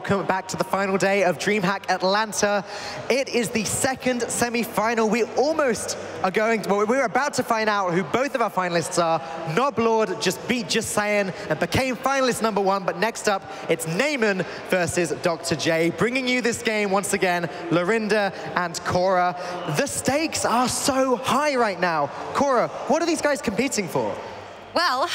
welcome back to the final day of DreamHack Atlanta. It is the second semi-final. We almost are going to, well, we're about to find out who both of our finalists are. Noblord just beat Just Sayin and became finalist #1, but next up, it's Naiman versus Dr. J, bringing you this game once again, Lorinda and Cora. The stakes are so high right now. Cora, what are these guys competing for? Well,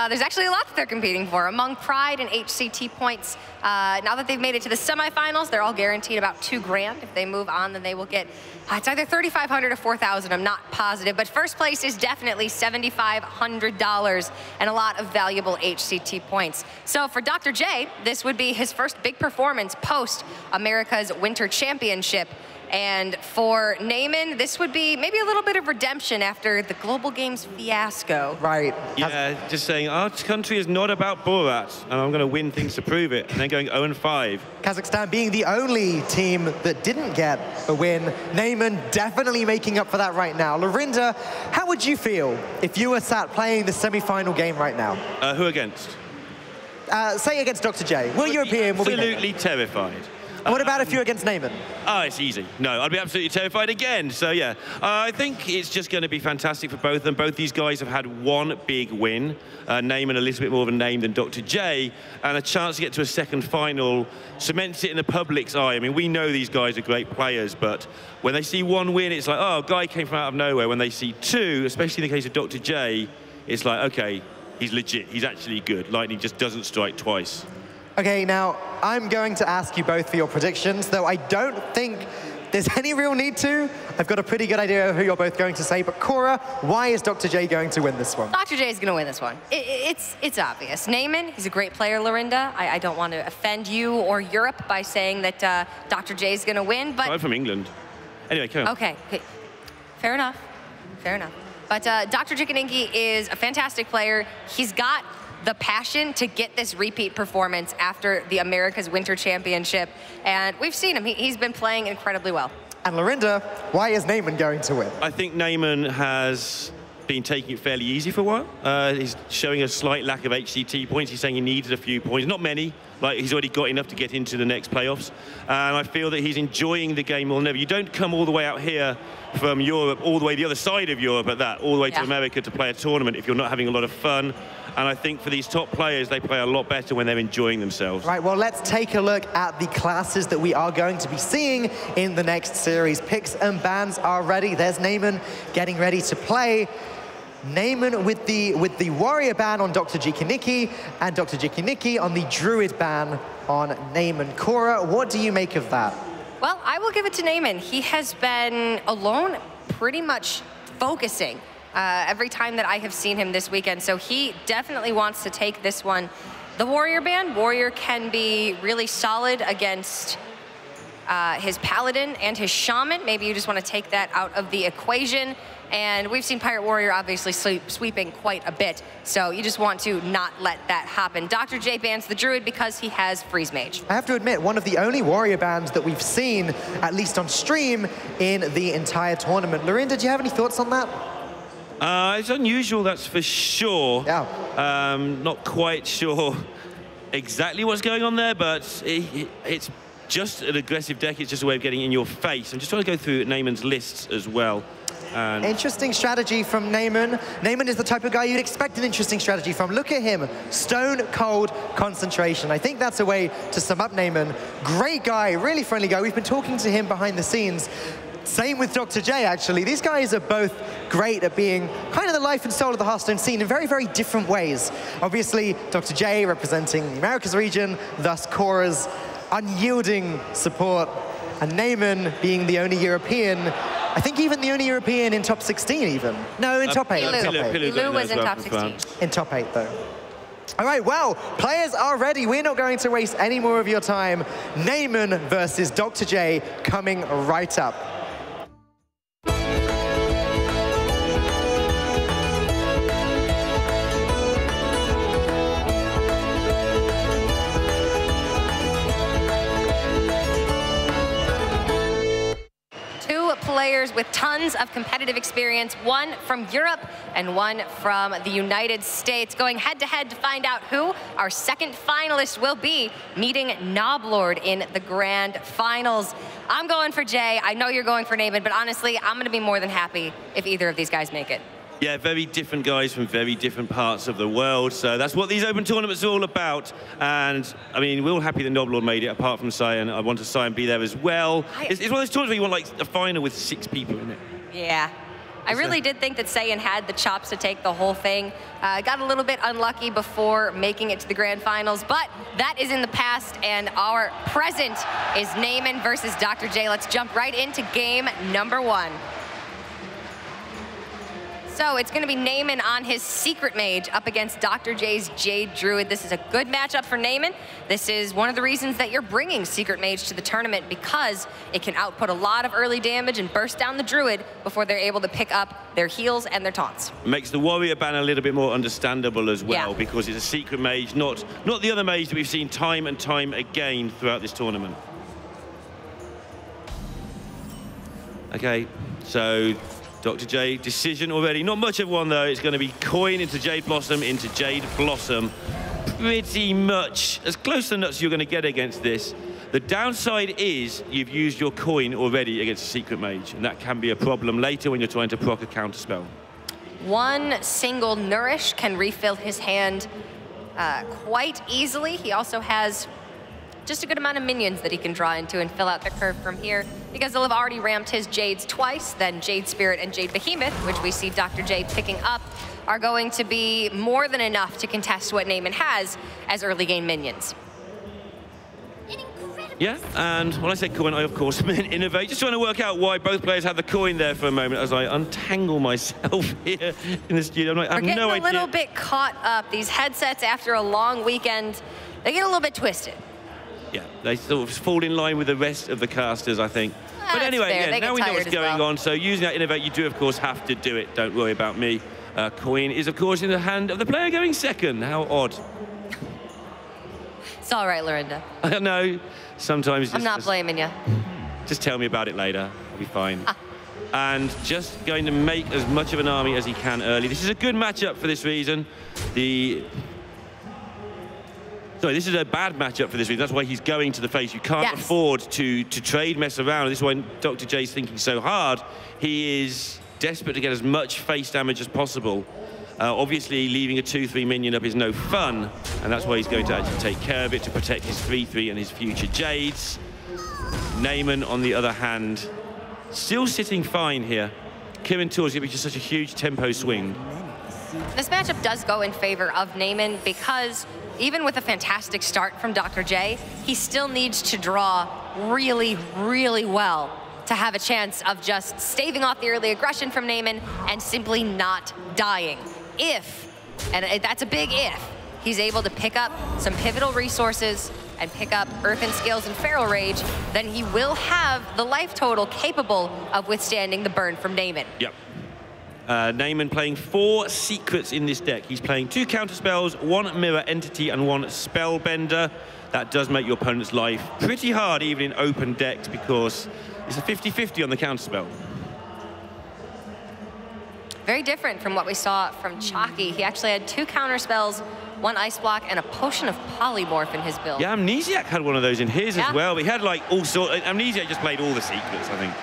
there's actually a lot that they're competing for. Among Pride and HCT points, now that they've made it to the semifinals, they're all guaranteed about $2 grand. If they move on, then they will get, it's either $3,500 or $4,000, I'm not positive. But first place is definitely $7,500 and a lot of valuable HCT points. So for Dr. J, this would be his first big performance post America's Winter Championship. And for Naiman, this would be maybe a little bit of redemption after the Global Games fiasco. Right. Yeah, just saying, our country is not about Borat, and I'm going to win things to prove it, and then going 0-5. Kazakhstan being the only team that didn't get a win. Naiman definitely making up for that right now. Lorinda, how would you feel if you were sat playing the semi-final game right now? Who against? Say against Dr. J. Will European will be absolutely terrified. What about if you're against Naiman? Oh, it's easy. No, I'd be absolutely terrified again. So, yeah, I think it's just going to be fantastic for both of them. Both these guys have had one big win. Naiman a little bit more of a name than Dr. J, and a chance to get to a second final cements it in the public's eye. I mean, we know these guys are great players, but when they see one win, it's like, oh, a guy came from out of nowhere. When they see two, especially in the case of Dr. J, it's like, okay, he's legit. He's actually good. Lightning just doesn't strike twice. Okay, now, I'm going to ask you both for your predictions, though I don't think there's any real need to. I've got a pretty good idea of who you're both going to say, but Cora, why is Dr. J going to win this one? Dr. J is going to win this one. It's obvious. Naiman, he's a great player, Lorinda. I don't want to offend you or Europe by saying that Dr. J is going to win, but... I'm from England. Anyway, come on. Okay, fair enough, fair enough. But Dr. Drjikininiki is a fantastic player. He's got the passion to get this repeat performance after the America's Winter Championship. And we've seen him. He's been playing incredibly well. And Lorinda, why is Naiman going to win? I think Naiman has been taking it fairly easy for a while. He's showing a slight lack of HCT points. He's saying he needed a few points. Not many. Like, he's already got enough to get into the next playoffs. And I feel that he's enjoying the game more than ever. You don't come all the way out here from Europe, all the way the other side of Europe at that, all the way to America to play a tournament if you're not having a lot of fun. And I think for these top players, they play a lot better when they're enjoying themselves. Right, well, let's take a look at the classes that we are going to be seeing in the next series. Picks and bans are ready. There's Naiman getting ready to play. Naiman with the Warrior ban on Dr. Drjikininiki, and Dr. Drjikininiki on the Druid ban on Naiman. Cora, what do you make of that? Well, I will give it to Naiman. He has been alone pretty much focusing every time that I have seen him this weekend, so he definitely wants to take this one. The Warrior ban, Warrior can be really solid against his Paladin and his Shaman. Maybe you just want to take that out of the equation. And we've seen Pirate Warrior obviously sweeping quite a bit, so you just want to not let that happen. Dr. J bans the Druid because he has Freeze Mage. I have to admit, one of the only Warrior bans that we've seen, at least on stream, in the entire tournament. Lorinda, do you have any thoughts on that? It's unusual, that's for sure. Yeah. Not quite sure exactly what's going on there, but it's just an aggressive deck. It's just a way of getting in your face. I'm just trying to go through Naiman's lists as well. Interesting strategy from Naiman. Naiman is the type of guy you'd expect an interesting strategy from. Look at him, stone cold concentration. I think that's a way to sum up Naiman. Great guy, really friendly guy. We've been talking to him behind the scenes. Same with Dr. J, actually. These guys are both great at being kind of the life and soul of the Hearthstone scene in very, very different ways. Obviously, Dr. J representing the Americas region, thus Cora's unyielding support, and Naiman being the only European, I think even the only European in top 16 even. No, in top 8. Pilu was in top 16. In top 8, though. All right, well, players are ready. We're not going to waste any more of your time. Naiman versus Dr. J coming right up. players with tons of competitive experience, one from Europe and one from the United States, going head-to-head to find out who our second finalist will be, meeting Noblord in the grand finals. I'm going for Jay. I know you're going for Naiman, but honestly, I'm going to be more than happy if either of these guys make it. Yeah, very different guys from very different parts of the world. So that's what these open tournaments are all about. And, I mean, we're all happy that Noblord made it, apart from Cyan. I want to Cyan be there as well. It's one of those tournaments where you want, like, a final with 6 people in it. Yeah. I really did think that Cyan had the chops to take the whole thing. Got a little bit unlucky before making it to the grand finals, but that is in the past, and our present is Naiman versus Dr. J. Let's jump right into game number 1. So it's going to be Naiman on his Secret Mage up against Dr. J's Jade Druid. This is a good matchup for Naiman. This is one of the reasons that you're bringing Secret Mage to the tournament, because it can output a lot of early damage and burst down the Druid before they're able to pick up their heals and their taunts. Makes the Warrior ban a little bit more understandable as well, because it's a Secret Mage, not the other mage that we've seen time and time again throughout this tournament. Okay, so Dr. J, decision already. Not much of one, though. It's going to be coin into Jade Blossom, into Jade Blossom. Pretty much as close to nuts as you're going to get against this. The downside is you've used your coin already against a Secret Mage, and that can be a problem later when you're trying to proc a counterspell. One single Nourish can refill his hand quite easily. He also has just a good amount of minions that he can draw into and fill out the curve from here, because he'll have already ramped his Jades twice. Then Jade Spirit and Jade Behemoth, which we see Dr. J picking up, are going to be more than enough to contest what Naiman has as early game minions. Yeah, and when I say coin, I of course meant innovate. Just trying to work out why both players had the coin there for a moment as I untangle myself here in the studio. I have no idea. A little bit caught up. These headsets after a long weekend, they get a little bit twisted. Yeah, they sort of fall in line with the rest of the casters, I think. But anyway, yeah, now we know what's going on. So using that innovate, you do, of course, have to do it. Don't worry about me. Coin is, of course, in the hand of the player going second. How odd. It's all right, Lorinda. I know. Sometimes I'm not blaming you. Just tell me about it later. I'll be fine. And just going to make as much of an army as he can early. This is a good matchup for this reason. Sorry, this is a bad matchup for this reason. That's why he's going to the face. You can't afford to trade, mess around. This is why Dr. J's thinking so hard. He is desperate to get as much face damage as possible. Obviously, leaving a 2-3 minion up is no fun, and that's why he's going to actually take care of it to protect his 3-3 and his future Jades. Naiman, on the other hand, still sitting fine here. Kirin Tor's going to be just such a huge tempo swing. This matchup does go in favor of Naiman because even with a fantastic start from Dr. J, he still needs to draw really, really well to have a chance of just staving off the early aggression from Naiman and simply not dying. If, and that's a big if, he's able to pick up some pivotal resources and pick up Earthen Scales and Feral Rage, then he will have the life total capable of withstanding the burn from Naiman. Yep. Naiman playing 4 secrets in this deck. He's playing 2 counterspells, 1 mirror entity, and 1 spellbender. That does make your opponent's life pretty hard, even in open decks, because it's a 50-50 on the counterspell. Very different from what we saw from Chalky. He actually had 2 counterspells, 1 ice block, and a potion of polymorph in his build. Yeah, Amnesiac had one of those in his as well. He had like all sorts. Amnesiac just played all the secrets, I think.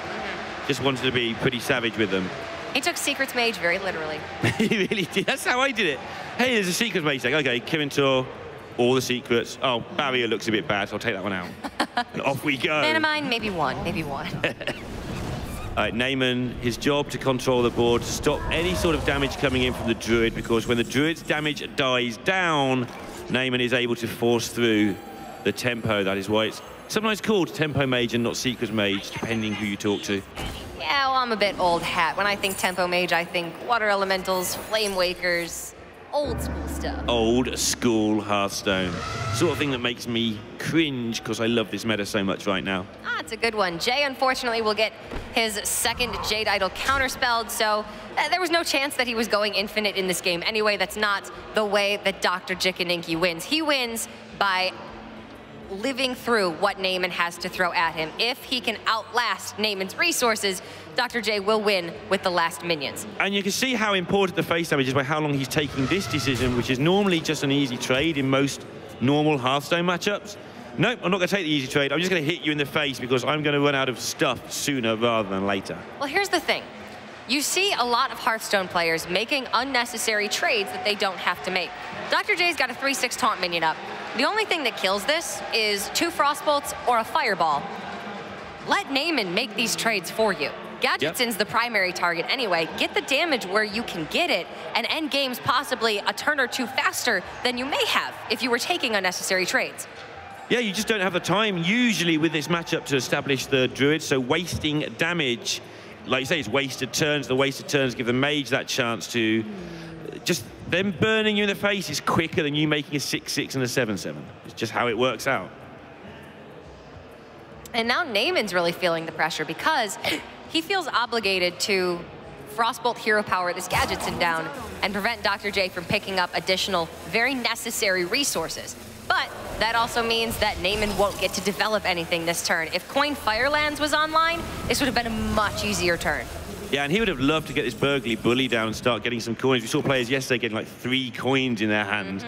Just wanted to be pretty savage with them. He took Secrets Mage very literally. He really did. That's how I did it. Hey, there's a Secrets Mage deck. Okay, Kirin Tor, all the secrets. Oh, Barrier looks a bit bad, so I'll take that one out. And off we go. Mana Mine, maybe one. All right, Naiman, his job to control the board, to stop any sort of damage coming in from the Druid, because when the Druid's damage dies down, Naiman is able to force through the tempo. That is why it's sometimes called Tempo Mage and not Secret Mage, depending who you talk to. Yeah, well, I'm a bit old hat. When I think Tempo Mage, I think Water Elementals, Flame Wakers, old school stuff. Old school Hearthstone. Sort of thing that makes me cringe because I love this meta so much right now. Ah, it's a good one. Jay, unfortunately, will get his second Jade Idol counterspelled, so there was no chance that he was going infinite in this game. Anyway, that's not the way that Dr. Drjikininiki wins. He wins by living through what Naiman has to throw at him. If he can outlast Naiman's resources, Dr. J will win with the last minions. And you can see how important the face damage is by how long he's taking this decision, which is normally just an easy trade in most normal Hearthstone matchups. Nope, I'm not going to take the easy trade. I'm just going to hit you in the face because I'm going to run out of stuff sooner rather than later. Well, here's the thing. You see a lot of Hearthstone players making unnecessary trades that they don't have to make. Dr. J's got a 3/6 taunt minion up. The only thing that kills this is 2 Frostbolts or a Fireball. Let Naiman make these trades for you. Gadgetsin's the primary target anyway. Get the damage where you can get it and end games possibly a turn or 2 faster than you may have if you were taking unnecessary trades. Yeah, you just don't have the time usually with this matchup to establish the Druid, so wasting damage, like you say, it's wasted turns. The wasted turns give the mage that chance to just them burning you in the face is quicker than you making a 6/6 and a 7/7. It's just how it works out. And now Naiman's really feeling the pressure because he feels obligated to Frostbolt hero power this Gadgetsin down and prevent Dr. J from picking up additional very necessary resources. But that also means that Naiman won't get to develop anything this turn. If Coin Firelands was online, this would have been a much easier turn. Yeah, and he would have loved to get this Burgley Bully down and start getting some coins. We saw players yesterday getting like 3 coins in their hand,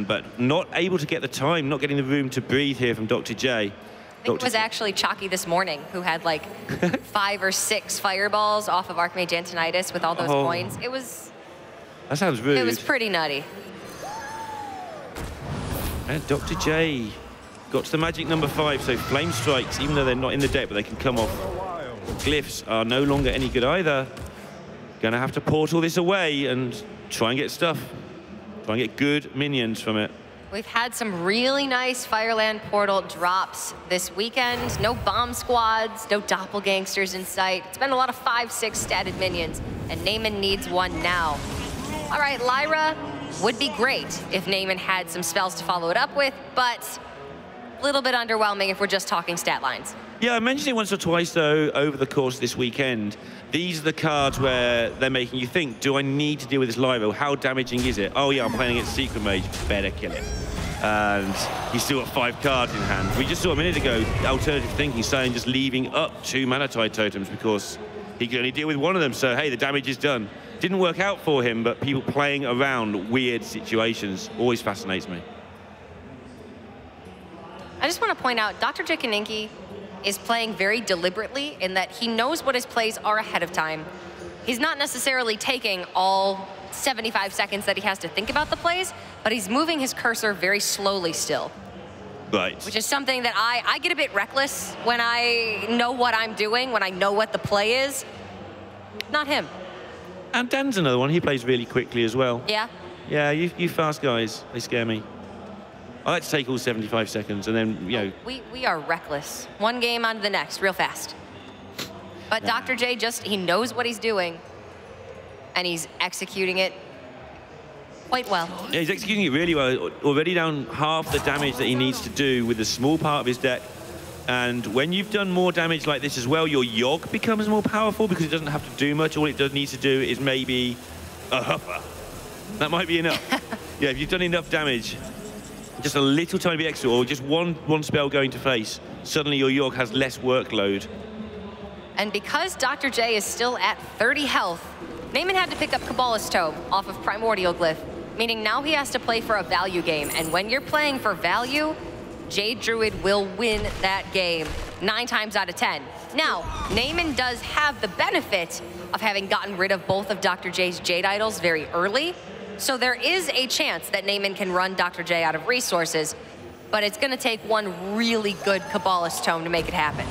but not able to get the time, not getting the room to breathe here from Dr. J. I think it was actually Chalky this morning who had like 5 or 6 fireballs off of Archmage Antonidas with all those coins. It was... That sounds rude. It was pretty nutty. And Dr. J got to the magic number 5, so Flame Strikes, even though they're not in the deck, but they can come off. Glyphs are no longer any good either. Gonna have to portal this away and try and get stuff. Try and get good minions from it. We've had some really nice Fireland Portal drops this weekend. No bomb squads, no doppelgangsters in sight. It's been a lot of 5/6 statted minions, and Naiman needs one now. All right, Lyra would be great if Naiman had some spells to follow it up with, but a little bit underwhelming if we're just talking stat lines. Yeah, I mentioned it once or twice, though, over the course of this weekend. These are the cards where they're making you think, do I need to deal with this Lyra? How damaging is it? Oh, yeah, I'm playing against Secret Mage. Better kill it. And he's still got 5 cards in hand. We just saw a minute ago, alternative thinking, saying just leaving up 2 Mana Tide totems because he could only deal with one of them. So, hey, the damage is done. Didn't work out for him, but people playing around weird situations always fascinates me. I just want to point out, Dr. Drjikininiki is playing very deliberately in that he knows what his plays are ahead of time. He's not necessarily taking all 75 seconds that he has to think about the plays, but he's moving his cursor very slowly still. Right. Which is something that I get a bit reckless when I know what I'm doing, when I know what the play is. Not him. And Dan's another one. He plays really quickly as well. Yeah? Yeah, you fast guys, they scare me. I like to take all 75 seconds and then, you know... We are reckless. One game on to the next, real fast. But Dr. J he knows what he's doing, and he's executing it quite well. Yeah, he's executing it really well. Already down half the damage that he needs to do with a small part of his deck. And when you've done more damage like this as well, your Yogg becomes more powerful because it doesn't have to do much. All it needs to do is maybe a Huffer. That might be enough. Yeah, if you've done enough damage, just a little tiny bit extra, or just one spell going to face, suddenly your Yogg has less workload. And because Dr. J is still at 30 health, Naiman had to pick up Kabbalah's Tome off of Primordial Glyph, meaning now he has to play for a value game. And when you're playing for value, Jade Druid will win that game 9 times out of 10. Now, Naiman does have the benefit of having gotten rid of both of Dr. J's Jade Idols very early, so there is a chance that Naiman can run Dr. J out of resources, but it's going to take one really good Kabbalah's Tome to make it happen.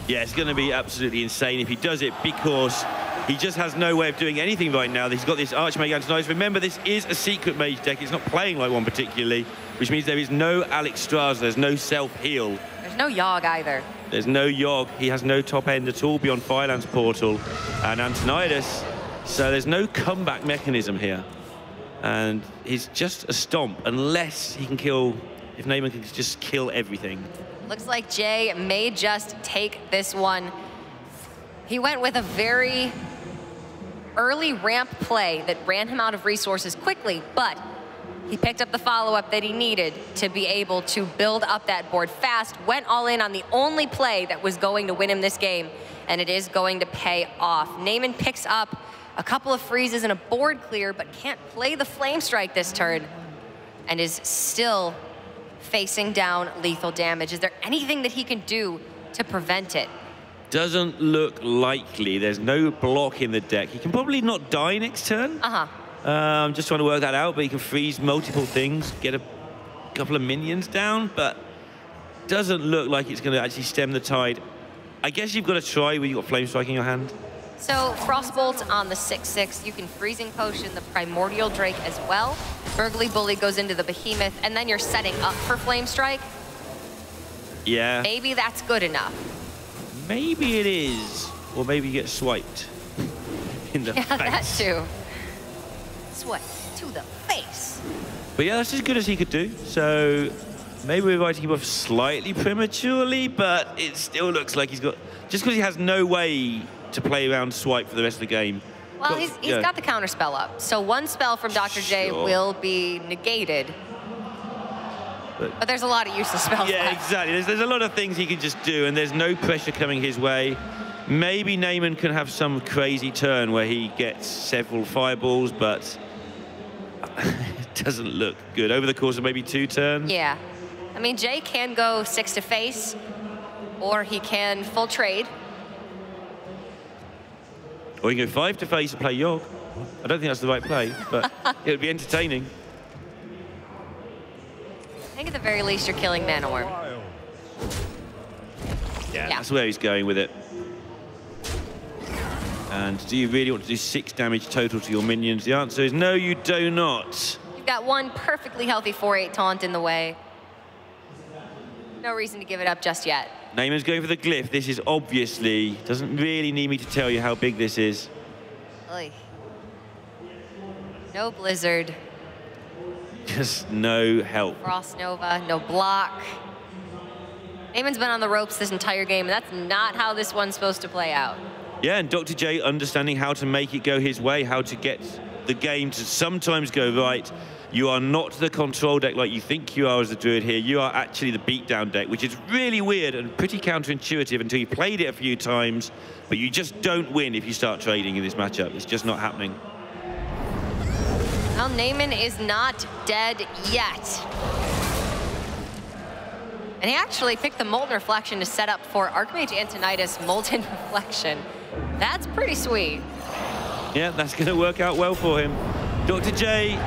Yeah, it's going to be absolutely insane if he does it because he just has no way of doing anything right now. He's got this Archmage Antonidas. Remember, this is a Secret Mage deck. It's not playing like one particularly, which means there is no Alex Straza. There's no self-heal. There's no Yogg either. There's no Yogg. He has no top end at all beyond Firelands Portal and Antonidas. So there's no comeback mechanism here. And he's just a stomp unless he can kill, if Naiman can just kill everything. Looks like Jay may just take this one. He went with a very early ramp play that ran him out of resources quickly, but He picked up the follow-up that he needed to be able to build up that board fast, went all in on the only play that was going to win him this game, and it is going to pay off. Naiman picks up a couple of freezes and a board clear, but can't play the Flame Strike this turn, and is still facing down lethal damage. Is there anything that he can do to prevent it? Doesn't look likely. There's no block in the deck. He can probably not die next turn. I'm just trying to work that out, but he can freeze multiple things, get a couple of minions down, but doesn't look like it's going to actually stem the tide. I guess you've got to try when you've got Flame Strike in your hand. So Frostbolt on the 6/6, you can Freezing Potion the Primordial Drake as well. Burgly Bully goes into the Behemoth, and then you're setting up for Flame Strike. Yeah. Maybe that's good enough. Maybe it is. Or maybe you get swiped in the face. Yeah, that too. Swipe to the face. But yeah, that's as good as he could do. So maybe we're writing him off slightly prematurely, but it still looks like he's got... Just because he has no way to play around swipe for the rest of the game. Well, he's got the counter spell up. So one spell from Dr. J will be negated. But there's a lot of useless spells left. Exactly. There's a lot of things he can just do, and there's no pressure coming his way. Maybe Naiman can have some crazy turn where he gets several fireballs, but it doesn't look good. Over the course of maybe 2 turns. Yeah. I mean, Jay can go 6 to face, or he can full trade. Or you can go 5 to face and play Yogg. I don't think that's the right play, but it would be entertaining. I think at the very least you're killing Mana Worm. Yeah, that's where he's going with it. And do you really want to do 6 damage total to your minions? The answer is no, you do not. You've got one perfectly healthy 4/8 taunt in the way. No reason to give it up just yet. Naiman's going for the glyph. This is obviously, doesn't really need me to tell you how big this is. Oy. No Blizzard. Just no help. Frost Nova, no block. Naiman's been on the ropes this entire game, and that's not how this one's supposed to play out. Yeah, and Dr. J understanding how to make it go his way, how to get the game to sometimes go right. You are not the control deck like you think you are as a Druid here. You are actually the beatdown deck, which is really weird and pretty counterintuitive until you played it a few times, but you just don't win if you start trading in this matchup. It's just not happening. Well, Naiman is not dead yet. And he actually picked the Molten Reflection to set up for Archmage Antonidas Molten Reflection. That's pretty sweet. Yeah, that's going to work out well for him. Dr. J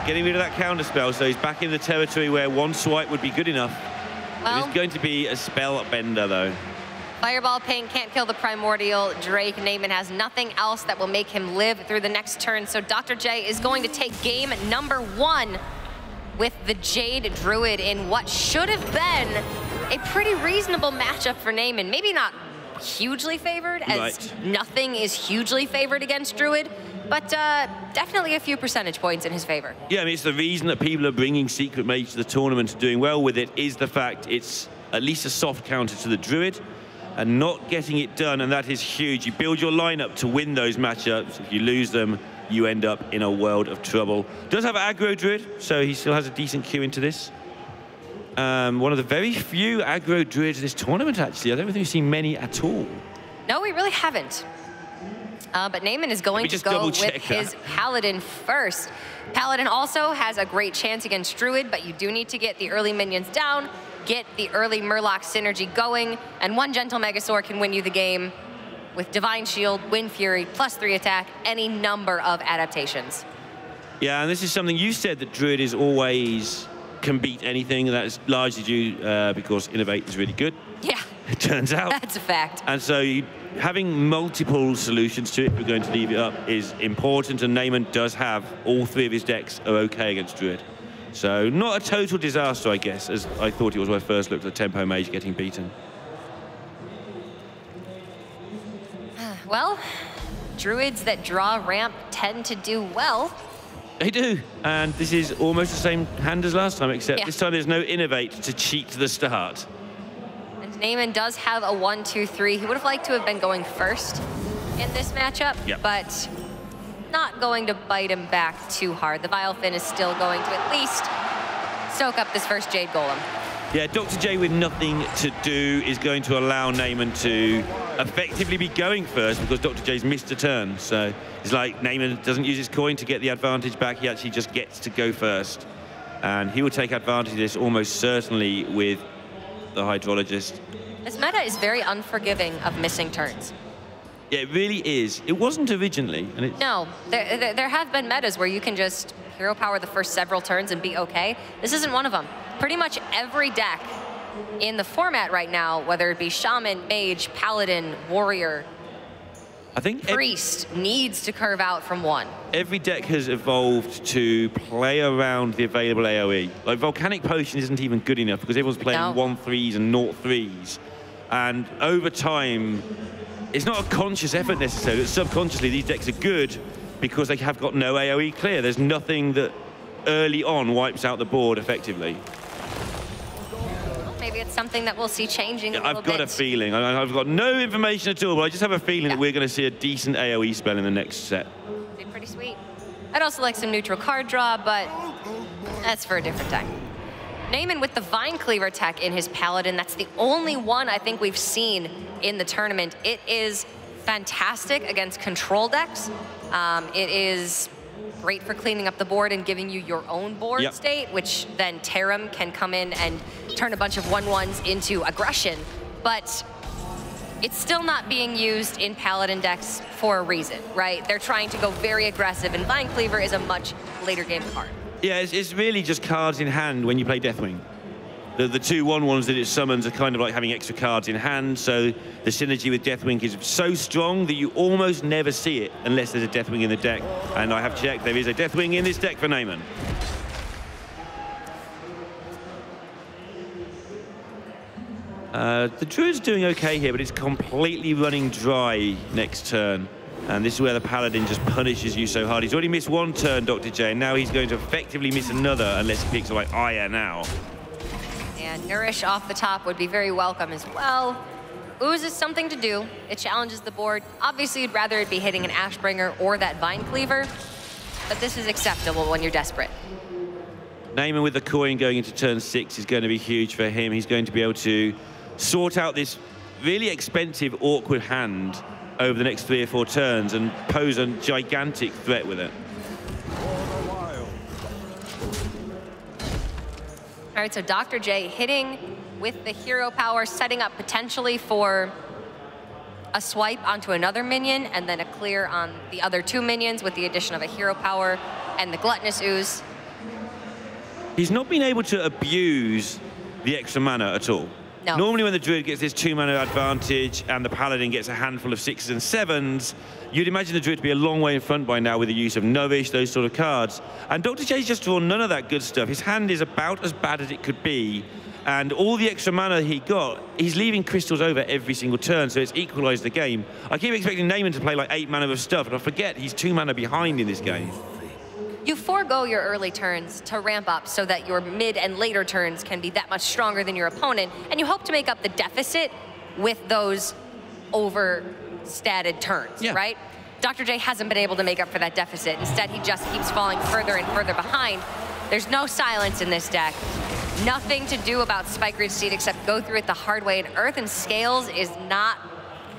getting rid of that counter spell, so he's back in the territory where one swipe would be good enough. Well, it's going to be a spell bender, though. Fireball Pain can't kill the Primordial Drake. Naiman has nothing else that will make him live through the next turn, so Dr. J is going to take game number 1 with the Jade Druid in what should have been a pretty reasonable matchup for Naiman. Maybe not hugely favored, as nothing is hugely favored against Druid, but definitely a few percentage points in his favor. Yeah, I mean, it's the reason that people are bringing Secret Mage to the tournament and doing well with it is the fact it's at least a soft counter to the Druid and not getting it done, and that is huge. You build your lineup to win those matchups. If you lose them, you end up in a world of trouble. Does have aggro Druid, so he still has a decent queue into this. One of the very few aggro Druids in this tournament, actually. I don't think we've seen many at all. No, we really haven't. But Naiman is going to go with his Paladin first. Paladin also has a great chance against Druid, but you do need to get the early minions down, get the early Murloc synergy going, and one Gentle Megasaur can win you the game with Divine Shield, Wind Fury, +3 attack, any number of adaptations. Yeah, and this is something you said, that Druid is always can beat anything, and that is largely due because Innovate is really good. Yeah. It turns out. That's a fact. And so having multiple solutions to it, if we're going to leave it up, is important, and Naiman does have all 3 of his decks are okay against Druid. So not a total disaster, I guess, as I thought it was when I first looked at the Tempo Mage getting beaten. Well, Druids that draw ramp tend to do well. They do, and this is almost the same hand as last time, except this time there's no Innovate to cheat the start. And Naiman does have a 1-2-3. He would have liked to have been going first in this matchup, but not going to bite him back too hard. The Vilephin is still going to at least soak up this first Jade Golem. Yeah, Dr. J with nothing to do is going to allow Naiman to effectively be going first because Dr. J's missed a turn. So it's like Naiman doesn't use his coin to get the advantage back. He actually just gets to go first. And he will take advantage of this almost certainly with the Hydrologist. This meta is very unforgiving of missing turns. Yeah, it really is. It wasn't originally. And it's... No, there have been metas where you can just hero power the first several turns and be okay. This isn't one of them. Pretty much every deck in the format right now, whether it be Shaman, Mage, Paladin, Warrior, I think Priest, needs to curve out from one. Every deck has evolved to play around the available AoE. Like Volcanic Potion isn't even good enough because everyone's playing 1-3s and 0-3s. And over time, it's not a conscious effort necessarily. Subconsciously, these decks are good because they have got no AoE clear. There's nothing that early on wipes out the board effectively. Maybe it's something that we'll see changing a little bit. I've got a feeling. I've got no information at all, but I just have a feeling that we're going to see a decent AoE spell in the next set. Be pretty sweet. I'd also like some neutral card draw, but that's for a different time. Naiman with the Vine Cleaver tech in his Paladin. That's the only one I think we've seen in the tournament. It is fantastic against control decks. It is great for cleaning up the board and giving you your own board state, which then Tarim can come in and turn a bunch of 1/1s into aggression. But it's still not being used in Paladin decks for a reason, right? They're trying to go very aggressive, and Vine Cleaver is a much later game card. Yeah, it's really just cards in hand when you play Deathwing. The two 1/1s that it summons are kind of like having extra cards in hand, so the synergy with Deathwing is so strong that you almost never see it unless there's a Deathwing in the deck. And I have checked, there is a Deathwing in this deck for Naiman. The Druid's doing okay here, but it's completely running dry next turn. And this is where the Paladin just punishes you so hard. He's already missed one turn, Dr. J, and now he's going to effectively miss another unless he picks like Aya now. And Nourish off the top would be very welcome as well. Ooze is something to do. It challenges the board. Obviously, you'd rather it be hitting an Ashbringer or that Vine Cleaver, but this is acceptable when you're desperate. Naiman with the coin going into turn 6 is going to be huge for him. He's going to be able to sort out this really expensive, awkward hand over the next 3 or 4 turns and pose a gigantic threat with it. All right, so Dr. J hitting with the hero power, setting up potentially for a swipe onto another minion and then a clear on the other 2 minions with the addition of a hero power and the Gluttonous Ooze. He's not been able to abuse the extra mana at all. No. Normally when the Druid gets this 2 mana advantage and the Paladin gets a handful of 6s and 7s, you'd imagine the Druid to be a long way in front by now with the use of Nourish, those sort of cards. And Dr. J's just drawn none of that good stuff. His hand is about as bad as it could be. And all the extra mana he got, he's leaving crystals over every single turn, so it's equalized the game. I keep expecting Naiman to play like 8 mana of stuff, and I forget he's 2 mana behind in this game. You forego your early turns to ramp up so that your mid and later turns can be that much stronger than your opponent, and you hope to make up the deficit with those overstated turns, right? Dr. J hasn't been able to make up for that deficit. Instead, he just keeps falling further and further behind. There's no silence in this deck. Nothing to do about Spike Ridge Seed except go through it the hard way, and Earth and Scales is not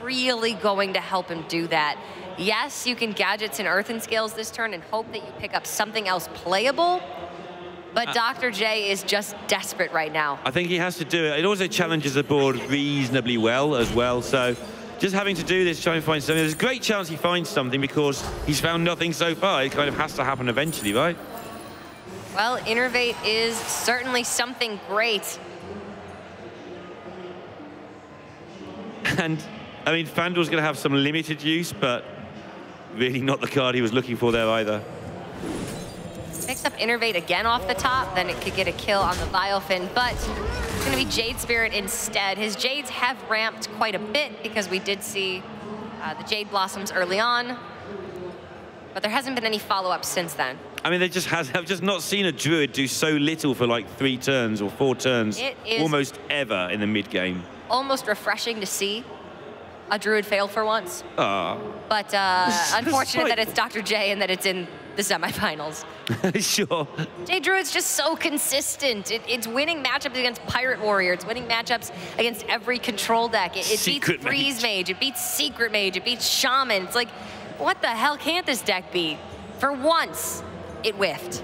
really going to help him do that. Yes, you can Gadgets and Earth and Scales this turn and hope that you pick up something else playable, but Dr. J is just desperate right now. I think he has to do it. It also challenges the board reasonably well as well, so just having to do this, try and find something. There's a great chance he finds something because he's found nothing so far. It kind of has to happen eventually, right? Well, Innervate is certainly something great. And, I mean, Fandor's going to have some limited use, but really not the card he was looking for there either. Picks up Innervate again off the top, then it could get a kill on the Vilephin, but it's going to be Jade Spirit instead. His Jades have ramped quite a bit because we did see the Jade Blossoms early on, but there hasn't been any follow-up since then. I mean, I've just not seen a Druid do so little for like 3 turns or 4 turns almost ever in the mid-game. Almost refreshing to see. a Druid failed for once. But unfortunate that it's Dr. J and that it's in the semifinals. Sure. J Druid's just so consistent. It's winning matchups against Pirate Warrior. It's winning matchups against every control deck. It beats Freeze Mage. It beats Secret Mage. It beats Shaman. It's like, what the hell can't this deck beat? For once, it whiffed.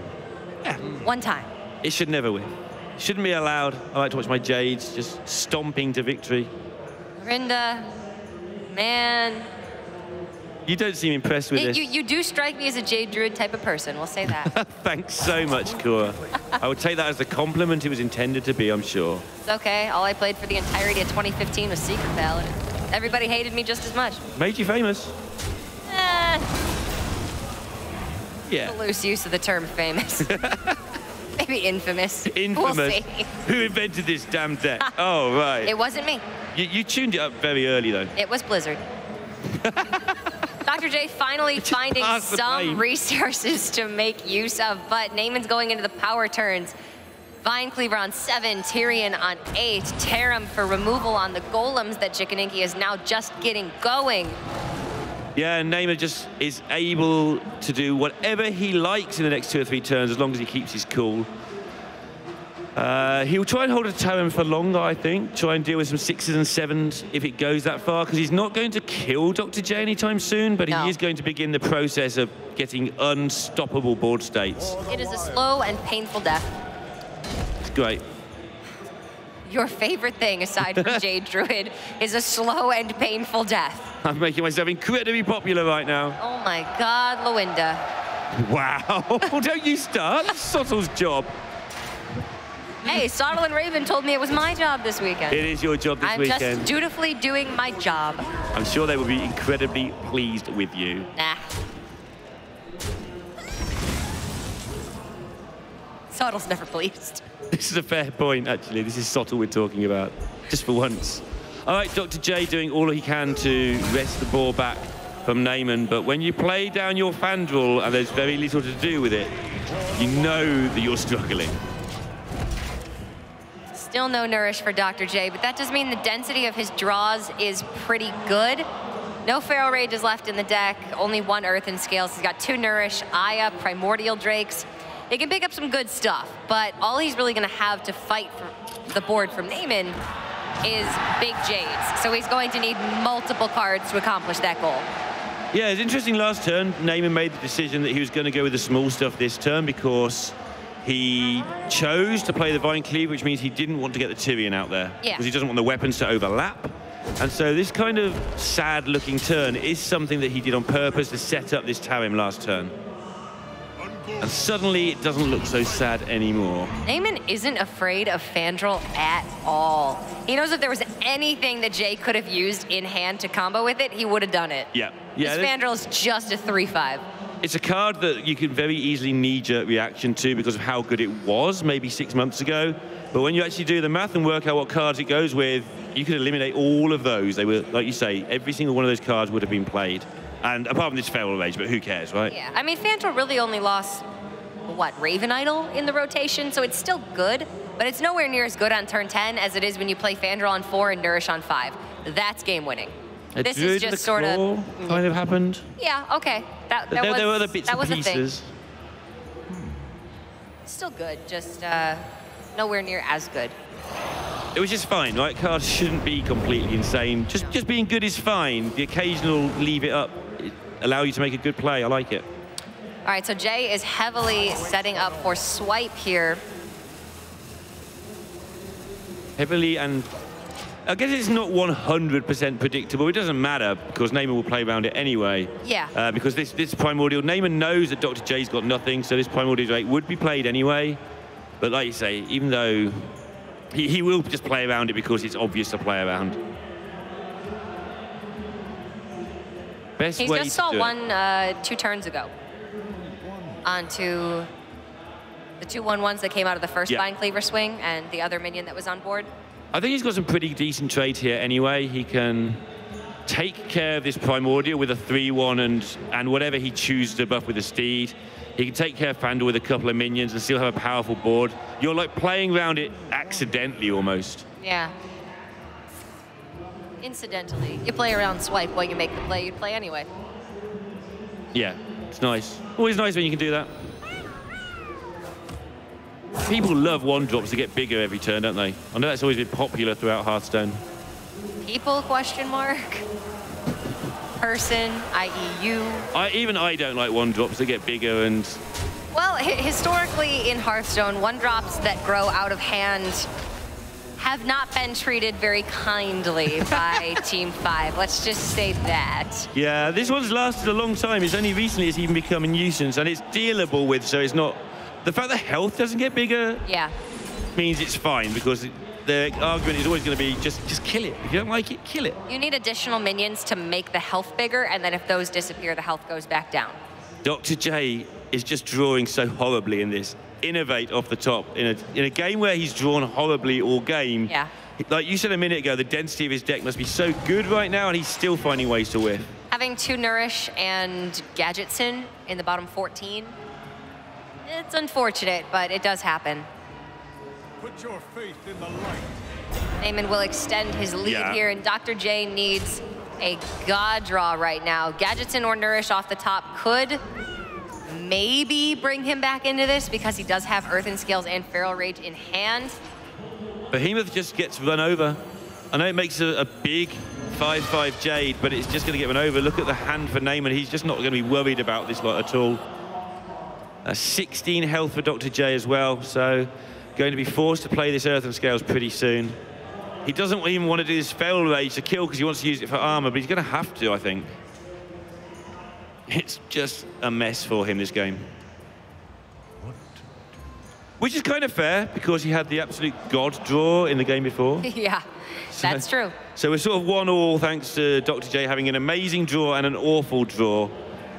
Yeah. One time. It should never win. Shouldn't be allowed. I like to watch my Jades just stomping to victory. Rinda, man. You don't seem impressed with this. You do strike me as a Jade Druid type of person, we'll say that. Thanks so much, Cora. I would take that as the compliment it was intended to be, I'm sure. It's okay. All I played for the entirety of 2015 was Secret Paladin. Everybody hated me just as much. Made you famous. Yeah. A loose use of the term famous. Maybe infamous. Infamous. We'll see. Who invented this damn deck? Oh, right. It wasn't me. You tuned it up very early, though. It was Blizzard. Dr. J finally finding some resources to make use of, but Naiman's going into the power turns. Vine Cleaver on 7, Tyrion on 8, Tarim for removal on the golems that Drjikininiki is now just getting going. Yeah, Naiman just is able to do whatever he likes in the next 2 or 3 turns as long as he keeps his cool. He'll try and hold a Tarim for longer, I think. Try and deal with some 6s and 7s if it goes that far, because he's not going to kill Dr. J anytime soon, but he is going to begin the process of getting unstoppable board states. It is a slow and painful death. It's great. Your favorite thing, aside from Jade Druid, is a slow and painful death. I'm making myself incredibly popular right now. Oh my God, Lawinda. Wow. Don't you start. That's Sottle's job. Hey, Sottle and Raven told me it was my job this weekend. It is your job this weekend. I'm just dutifully doing my job. I'm sure they will be incredibly pleased with you. Nah. Sottle's never pleased. This is a fair point, actually. This is Sottle we're talking about, just for once. All right, Dr. J doing all he can to wrest the ball back from Naiman, but when you play down your Fandral and there's very little to do with it, you know that you're struggling. Still no Nourish for Dr. J, but that does mean the density of his draws is pretty good. No Feral Rages left in the deck, only 1 Earth and Scales. He's got 2 Nourish, Aya, Primordial Drakes. He can pick up some good stuff, but all he's really gonna have to fight for the board from Naiman is big Jades. So he's going to need multiple cards to accomplish that goal. Yeah, it's interesting last turn. Naiman made the decision that he was gonna go with the small stuff this turn because he chose to play the Vine Cleaver, which means he didn't want to get the Tyrion out there. Yeah. Because he doesn't want the weapons to overlap. And so this kind of sad-looking turn is something that he did on purpose to set up this Tarim last turn. And suddenly it doesn't look so sad anymore. Naiman isn't afraid of Fandral at all. He knows if there was anything that Jay could have used in hand to combo with it, he would have done it. Yeah. This Fandral is just a 3/5. It's a card that you can very easily knee-jerk reaction to because of how good it was maybe 6 months ago. But when you actually do the math and work out what cards it goes with, you could eliminate all of those. They were, like you say, every single one of those cards would have been played. And apart from this Feral Rage, but who cares, right? Yeah, I mean, Fandral really only lost, what, Raven Idol in the rotation, so it's still good, but it's nowhere near as good on turn 10 as it is when you play Fandral on 4 and Nourish on 5. That's game-winning. This is just sort of... kind of happened. Yeah, okay. There were other bits and pieces. Still good, just nowhere near as good. It was just fine, right? Cards shouldn't be completely insane. Just being good is fine. The occasional leave it up, allow you to make a good play. I like it. All right, so Jay is heavily setting up for swipe here. Heavily, and I guess it's not 100% predictable. It doesn't matter because Naiman will play around it anyway. Yeah. Because this Primordial, Naiman knows that Dr. J's got nothing, so this Primordial Drake would be played anyway. But like you say, even though he will just play around it because it's obvious to play around. Best he way just saw to do one 2 turns ago onto the 2/1/1s that came out of the first Vine Cleaver swing and the other minion that was on board. I think he's got some pretty decent trade here anyway. He can take care of this Primordial with a 3/1 and whatever he chooses to buff with the Steed. He can take care of Fandral with a couple of minions and still have a powerful board. You're like playing around it accidentally almost. Yeah. Incidentally, you play around swipe while you make the play you'd play anyway. Yeah, it's nice. Always nice when you can do that. People love one drops to get bigger every turn, don't they? I know that's always been popular throughout Hearthstone. People, question mark? Person, i.e. you? Even I don't like one drops to get bigger and... Well, historically in Hearthstone, one drops that grow out of hand have not been treated very kindly by Team 5. Let's just say that. Yeah, this one's lasted a long time. It's only recently it's even become a nuisance, and it's dealable with, so it's not... The fact that health doesn't get bigger means it's fine, because the argument is always going to be just kill it. If you don't like it, kill it. You need additional minions to make the health bigger, and then if those disappear, the health goes back down. Dr. J is just drawing so horribly in this. Innovate off the top. In a game where he's drawn horribly all game, like you said a minute ago, the density of his deck must be so good right now, and he's still finding ways to whiff. Having 2 Nourish and Gadgetson in the bottom 14, it's unfortunate, but it does happen. Put your faith in the light. Naiman will extend his lead here, and Dr. J needs a god draw right now. Gadgetson or Nourish off the top could maybe bring him back into this, because he does have Earthen Scales and Feral Rage in hand. Behemoth just gets run over. I know it makes a big 5/5 Jade, but it's just going to get run over. Look at the hand for Naiman. He's just not going to be worried about this lot at all. 16 health for Dr. J as well, so going to be forced to play this Earthen Scales pretty soon. He doesn't even want to do this Feral Rage to kill because he wants to use it for armor, but he's going to have to, I think. It's just a mess for him, this game. Which is kind of fair, because he had the absolute god draw in the game before. Yeah, that's true. So we're sort of 1-1 thanks to Dr. J having an amazing draw and an awful draw.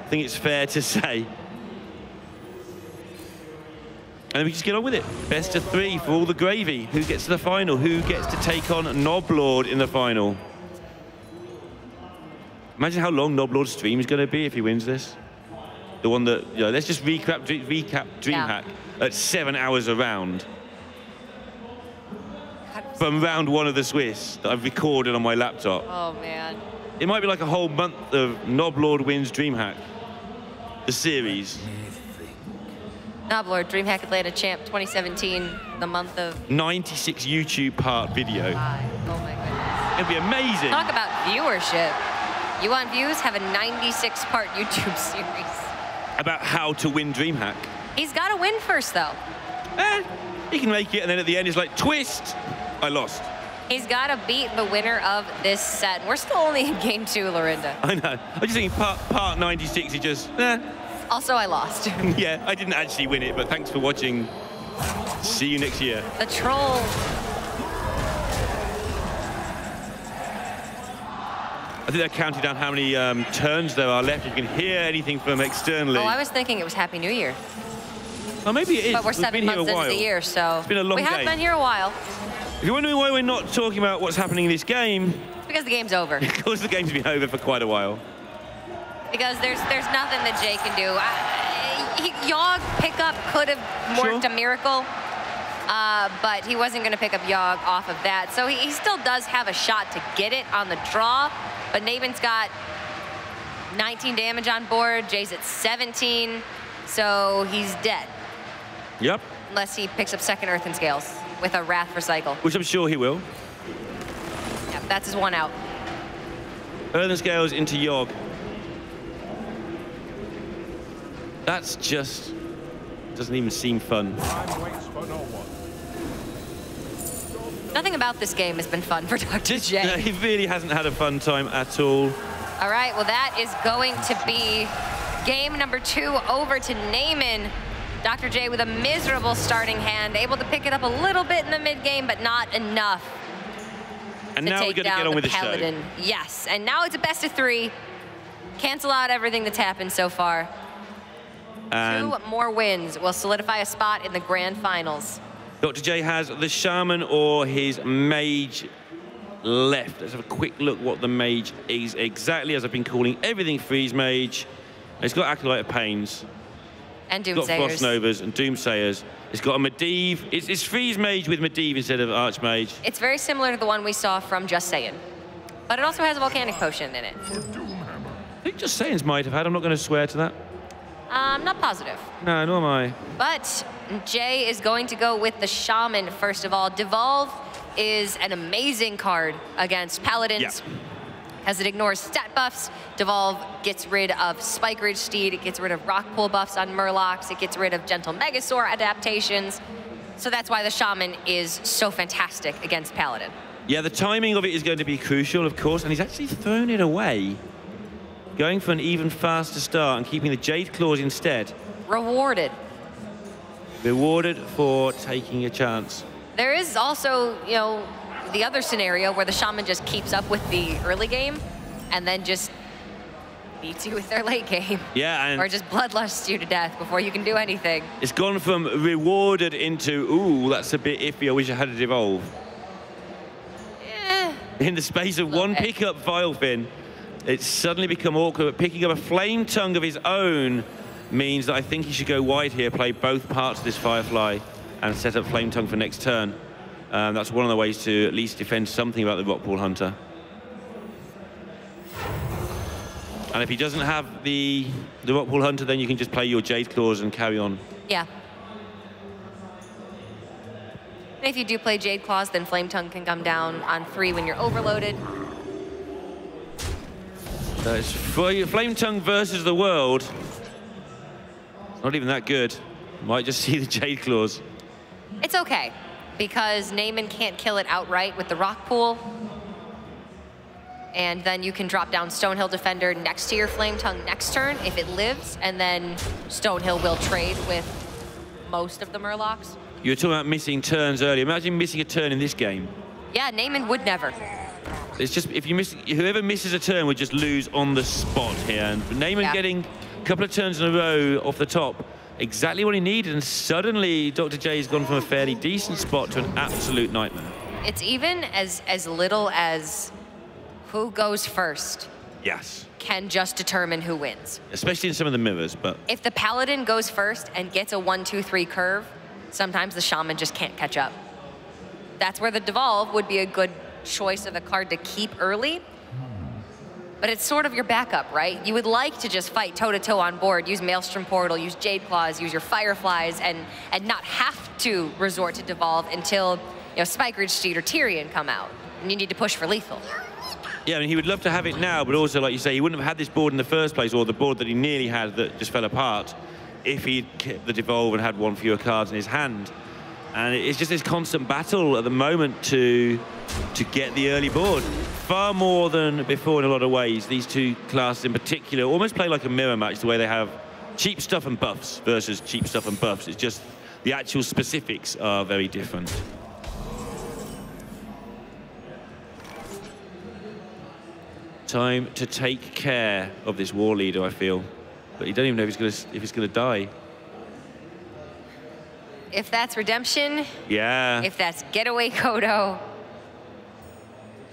I think it's fair to say. And then we just get on with it. Best of 3 for all the gravy. Who gets to the final? Who gets to take on Noblord in the final? Imagine how long Noblord's stream is going to be if he wins this. The one that, you know, let's just recap DreamHack at 7 hours a round. From round 1 of the Swiss that I've recorded on my laptop. Oh, man. It might be like a whole month of Noblord wins DreamHack. The series. Noblord, DreamHack Atlanta Champ 2017, the month of... 96 YouTube part video. Oh my goodness. It'd be amazing. Talk about viewership. You want views? Have a 96-part YouTube series. About how to win DreamHack. He's got to win first, though. He can make it, and then at the end, it's like, twist! I lost. He's got to beat the winner of this set. We're still only in game 2, Lorinda. I know. I'm just thinking part 96, he just, Also, I lost. Yeah, I didn't actually win it, but thanks for watching. See you next year. The troll. I think they're counting down how many turns there are left. You can hear anything from externally. Oh, I was thinking it was Happy New Year. Oh, maybe it is. But we're 7 months into the year, so... It's been a long game. We have been here a while. If you're wondering why we're not talking about what's happening in this game... It's because the game's over. Because the game's been over for quite a while. Because there's nothing that Jay can do. Yogg pickup could have worked a miracle, but he wasn't going to pick up Yogg off of that. So he still does have a shot to get it on the draw, but Naiman's got 19 damage on board. Jay's at 17, so he's dead. Yep. Unless he picks up second Earthen Scales with a Wrath Recycle. Which I'm sure he will. Yep, that's his 1 out. Earthen Scales into Yogg. That's just... doesn't even seem fun. Nothing about this game has been fun for Dr. J. He really hasn't had a fun time at all. All right, well, that is going to be game number 2 over to Naiman. Dr. J with a miserable starting hand, able to pick it up a little bit in the mid-game, but not enough. And now we're going to get on with the show. Yes, and now it's a best of 3. Cancel out everything that's happened so far. And 2 more wins will solidify a spot in the grand finals. Dr. J has the Shaman or his Mage left. Let's have a quick look what the Mage is exactly, as I've been calling everything Freeze Mage. It's got Acolyte of Pains. And Doomsayers. It's got Frost Novas and Doomsayers. It's got a Medivh. It's Freeze Mage with Medivh instead of Archmage. It's very similar to the one we saw from Just Saying. but it also has a volcanic potion in it. I think Just Sayings might have had. I'm not going to swear to that. I'm not positive. No, nor am I. But Jay is going to go with the Shaman first of all. Devolve is an amazing card against Paladins. Yeah. As it ignores stat buffs, Devolve gets rid of Spike Ridge Steed, it gets rid of Rock Pool buffs on Murlocs, it gets rid of Gentle Megasaur adaptations. So that's why the Shaman is so fantastic against Paladin. Yeah, the timing of it is going to be crucial, of course, and he's actually thrown it away. Going for an even faster start and keeping the Jade Claws instead. Rewarded. Rewarded for taking a chance. There is also, you know, the other scenario where the Shaman just keeps up with the early game and then just beats you with their late game. Yeah, and or just bloodlusts you to death before you can do anything. It's gone from rewarded into, ooh, that's a bit iffy, I wish I had it evolve. In the space of one pickup Vilefin, it's suddenly become awkward, but picking up a Flame Tongue of his own means that I think he should go wide here, play both parts of this Firefly, and set up Flame Tongue for next turn. That's one of the ways to at least defend something about the Rockpool Hunter. And if he doesn't have the Rockpool Hunter, then you can just play your Jade Claws and carry on. Yeah. And if you do play Jade Claws, then Flame Tongue can come down on 3 when you're overloaded. So it's Flame Tongue versus the world. It's not even that good. Might just see the Jade Claws. It's okay, because Naiman can't kill it outright with the Rock Pool. And then you can drop down Stonehill Defender next to your Flame Tongue next turn if it lives, and then Stonehill will trade with most of the Murlocs. You were talking about missing turns earlier. Imagine missing a turn in this game. Yeah, Naiman would never. It's just, if you miss, whoever misses a turn would just lose on the spot here. And Naiman getting a couple of turns in a row off the top, exactly what he needed, and suddenly Dr. J's gone from a fairly decent spot to an absolute nightmare. It's even as little as who goes first. Yes. Can just determine who wins. Especially in some of the mirrors, but... If the Paladin goes first and gets a 1-2-3 curve, sometimes the Shaman just can't catch up. That's where the Devolve would be a good choice of a card to keep early, but it's sort of your backup, right? You would like to just fight toe-to-toe on board, use Maelstrom Portal, use Jade Claws, use your Fireflies, and not have to resort to Devolve until, you know, Spike Ridge Steed or Tyrion come out, and you need to push for lethal. Yeah, I mean, he would love to have it now, but also, like you say, he wouldn't have had this board in the first place, or the board that he nearly had that just fell apart, if he'd kept the Devolve and had one fewer cards in his hand. And it's just this constant battle at the moment to get the early board. Far more than before in a lot of ways. These two classes in particular almost play like a mirror match, the way they have cheap stuff and buffs versus cheap stuff and buffs. It's just the actual specifics are very different. Time to take care of this war leader, I feel. But you don't even know if he's gonna die. If that's Redemption, yeah. If that's Getaway Kodo,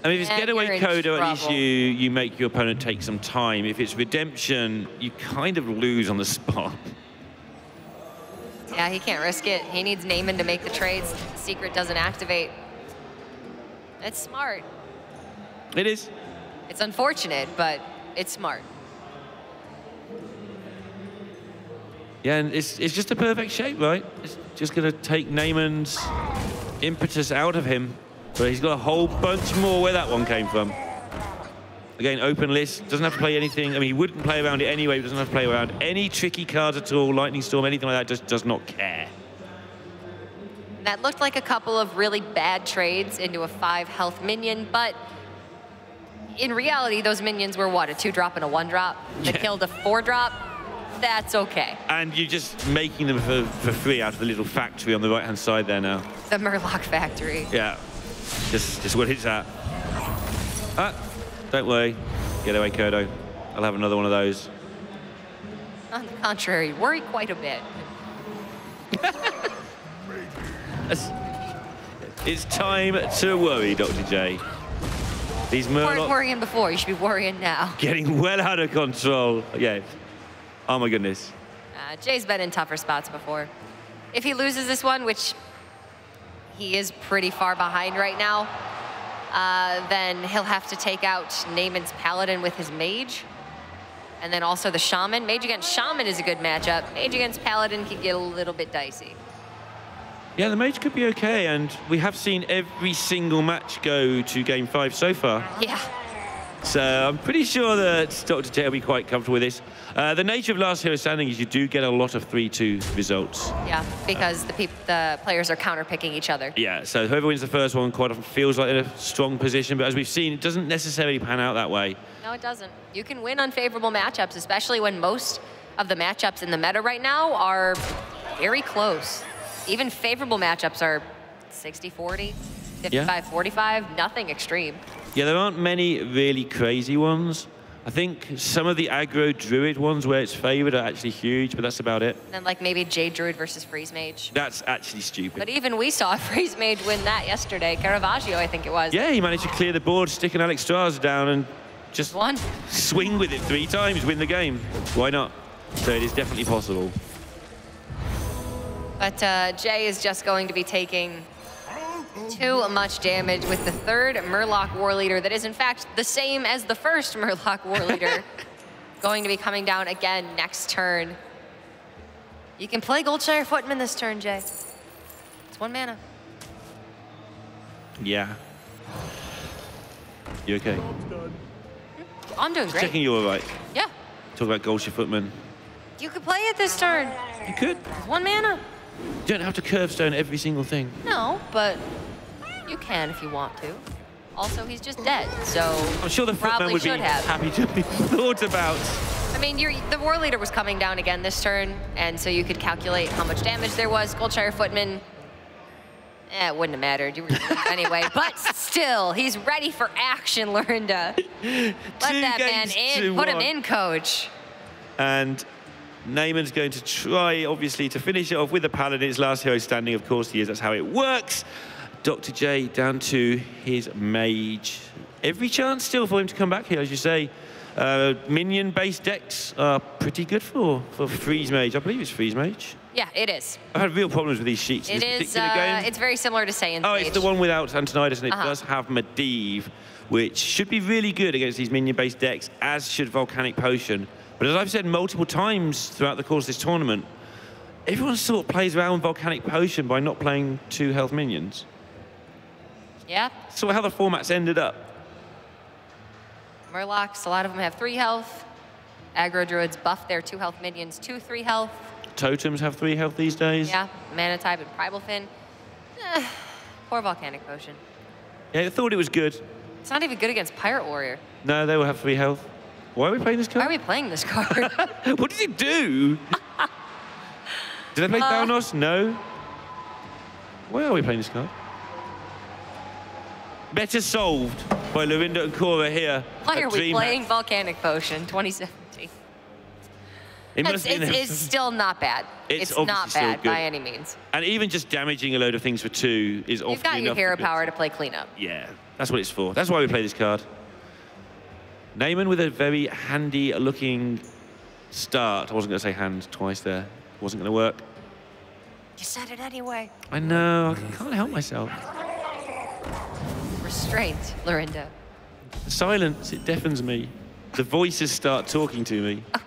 I mean, if it's Getaway Kodo, at least trouble. you make your opponent take some time. If it's Redemption, you kind of lose on the spot. Yeah, he can't risk it. He needs Naiman to make the trades. Secret doesn't activate. It's smart. It is. It's unfortunate, but it's smart. Yeah, and it's just a perfect shape, right? It's just going to take Naiman's impetus out of him. But he's got a whole bunch more where that one came from. Again, open list, doesn't have to play anything. I mean, he wouldn't play around it anyway, doesn't have to play around any tricky cards at all, Lightning Storm, anything like that, just does not care. That looked like a couple of really bad trades into a 5 health minion, but in reality, those minions were what, a 2-drop and a 1-drop? That killed a 4-drop? That's okay. And you're just making them for free out of the little factory on the right-hand side there now. The Murloc factory. Yeah, just what it's at. Don't worry, Getaway Kodo. I'll have another one of those. On the contrary, worry quite a bit. It's time to worry, Dr. J. These You weren't Murloc worrying before, you should be worrying now. getting well out of control. Yeah. Oh my goodness. Jay's been in tougher spots before. If he loses this one, which he is pretty far behind right now, then he'll have to take out Naiman's Paladin with his Mage. And then also the Shaman. Mage against Shaman is a good matchup. Mage against Paladin can get a little bit dicey. Yeah, the Mage could be okay, and we have seen every single match go to Game 5 so far. Yeah. So I'm pretty sure that Dr. J will be quite comfortable with this. The nature of Last Hero Standing is you do get a lot of 3-2 results. Yeah, because the players are counter-picking each other. Yeah, so whoever wins the first one quite often feels like in a strong position, but as we've seen, it doesn't necessarily pan out that way. No, it doesn't. You can win unfavorable matchups, especially when most of the matchups in the meta right now are very close. Even favorable matchups are 60-40, 55-45, nothing extreme. Yeah, there aren't many really crazy ones. I think some of the aggro Druid ones where it's favored are actually huge, but that's about it. And then like maybe Jade Druid versus Freeze Mage. That's actually stupid. But even we saw Freeze Mage win that yesterday. Caravaggio, I think it was. Yeah, he managed to clear the board, sticking Alex Straza down and just swing with it 3 times, win the game. Why not? So it is definitely possible. But Jay is just going to be taking too much damage with the third Murloc War Leader that is in fact the same as the first Murloc War Leader. Going to be coming down again next turn. You can play Goldshire Footman this turn, Jay. It's 1 mana. Yeah. You okay? I'm doing great. Checking you're all right. Yeah. Talk about Goldshire Footman. You could play it this turn. You could. It's 1 mana. You don't have to curve stone every single thing. No, but you can if you want to. Also, he's just dead, so I'm sure the Footman would be happy to be thought about. I mean, the War Leader was coming down again this turn, and so you could calculate how much damage there was. Goldshire Footman, it wouldn't have mattered. You were anyway, but still, he's ready for action, Lorinda. Let that man in. Put him in, coach. And Naiman's going to try, obviously, to finish it off with the Paladin. His last hero standing, of course, he is. That's how it works. Dr. J down to his Mage. Every chance still for him to come back here, as you say. Minion-based decks are pretty good for Freeze Mage. I believe it's Freeze Mage. Yeah, it is. I've had real problems with these sheets in this particular game. It's very similar to Saiyans. Oh, it's the one without Antonidas, and it does have Medivh, which should be really good against these minion-based decks, as should Volcanic Potion. But as I've said multiple times throughout the course of this tournament, everyone sort of plays around with Volcanic Potion by not playing 2 health minions. Yeah. So how the format's ended up. Murlocs, a lot of them have 3 health. Aggro Druids buff their 2 health minions to 3 health. Totems have 3 health these days. Yeah, Mana Type and Primal Fin. Poor Volcanic Potion. Yeah, I thought it was good. It's not even good against Pirate Warrior. No, they will have 3 health. Why are we playing this card? Why are we playing this card? What does it do? Did they play Thanos? No. Why are we playing this card? Better solved by Lorinda and Cora here. Why are we playing Volcanic Potion 2017? It's still not bad. It's not bad by any means. And even just damaging a load of things for 2 is often enough. You've got your hero power to play cleanup. Yeah, that's what it's for. That's why we play this card. Naiman with a very handy-looking start. I wasn't going to say hand twice there. Wasn't going to work. You said it anyway. I know. I can't help myself. Restraint, Lorinda. The silence, it deafens me. The voices start talking to me. Oh,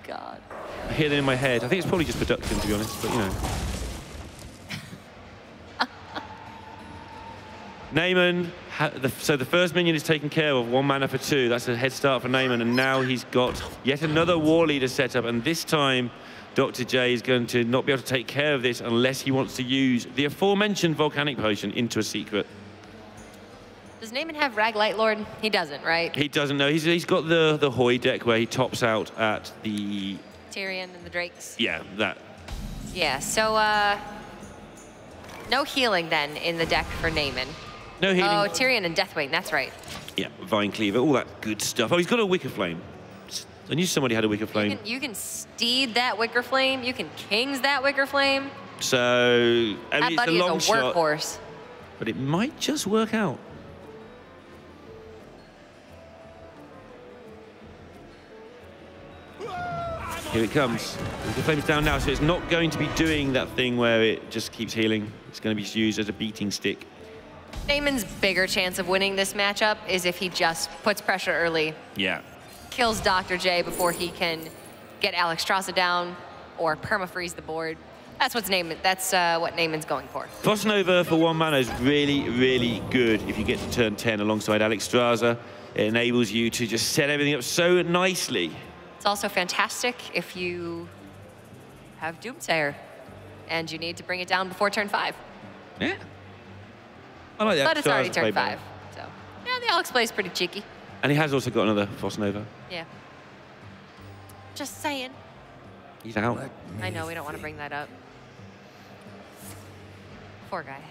God. I hear them in my head. I think it's probably just production, to be honest, but you know. Naiman, so the first minion is taken care of, 1 mana for 2. That's a head start for Naiman, and now he's got yet another War Leader set up, and this time Dr. J is going to not be able to take care of this unless he wants to use the aforementioned Volcanic Potion into a secret. Does Naiman have Rag Light Lord? He doesn't, right? He doesn't know. He's got the Hoy deck where he tops out at the... Tyrion and the Drakes. Yeah, that. Yeah, so no healing then in the deck for Naiman. No healing. Oh, Tyrion and Deathwing, that's right. Yeah, Vine Cleaver, all that good stuff. Oh, he's got a Wicker Flame. I knew somebody had a Wicker Flame. You can steed that Wicker Flame. You can Kings that Wicker Flame. So, I mean, that buddy it's a long is a workhorse. shot, but it might just work out. Here it comes. The flame's down now, so it's not going to be doing that thing where it just keeps healing. It's going to be used as a beating stick. Naiman's bigger chance of winning this matchup is if he just puts pressure early. Yeah. Kills Dr. J before he can get Alexstrasza down or perma-freeze the board. That's what Naiman's going for. Frost Nova for 1 mana is really, really good if you get to turn 10 alongside Alexstrasza. It enables you to just set everything up so nicely. It's also fantastic if you have Doomsayer and you need to bring it down before turn 5. Yeah. I like that. But it's already turn 5. So, yeah, the Alex play is pretty cheeky. And he has also got another Frost Nova. Yeah. Just saying. He's out. I know, we don't want to bring that up. Poor guy.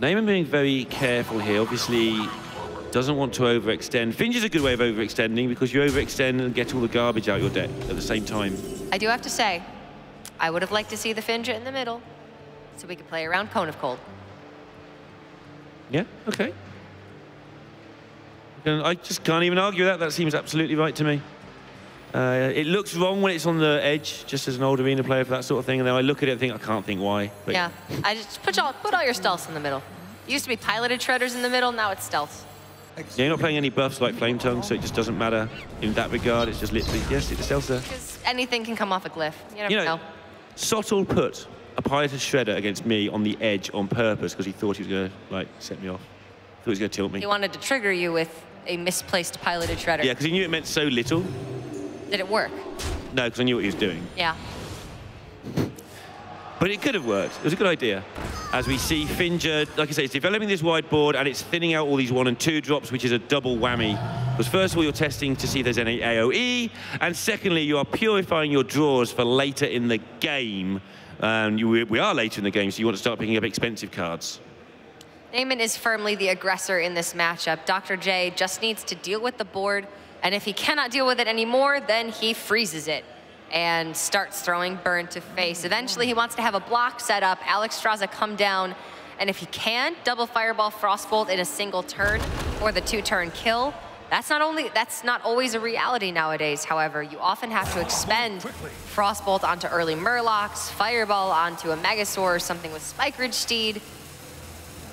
Naiman being very careful here. Obviously, doesn't want to overextend. Finge is a good way of overextending because you overextend and get all the garbage out your deck at the same time. I do have to say, I would have liked to see the Finge in the middle so we could play around Cone of Cold. Yeah, okay. I just can't even argue that. That seems absolutely right to me. It looks wrong when it's on the edge, just as an old arena player for that sort of thing, and then I look at it and think, I can't think why. But yeah, I just put all your stealths in the middle. It used to be piloted shredders in the middle, now it's stealths. Yeah, you're not playing any buffs like Flame Tongue, so it just doesn't matter in that regard. It's just literally, yes, it's stealth there. Because anything can come off a glyph. You never know. Sottle put a piloted shredder against me on the edge on purpose because he thought he was going to set me off. Thought he was going to tilt me. He wanted to trigger you with a misplaced piloted shredder. Yeah, because he knew it meant so little. Did it work? No, because I knew what he was doing. Yeah. But it could have worked. It was a good idea. As we see, Finge, like I say, it's developing this wide board and it's thinning out all these 1 and 2 drops, which is a double whammy. Because first of all, you're testing to see if there's any AoE, and secondly, you are purifying your draws for later in the game. We are later in the game, so you want to start picking up expensive cards. Naiman is firmly the aggressor in this matchup. Dr. J just needs to deal with the board, and if he cannot deal with it anymore, then he freezes it and starts throwing burn to face. Eventually, he wants to have a block set up, Alexstrasza come down, and if he can, double Fireball Frostbolt in a single turn or the 2-turn kill. That's not always a reality nowadays, however. You often have to expend Frostbolt onto early Murlocs, Fireball onto a Megasaur, something with Spike Ridge Steed,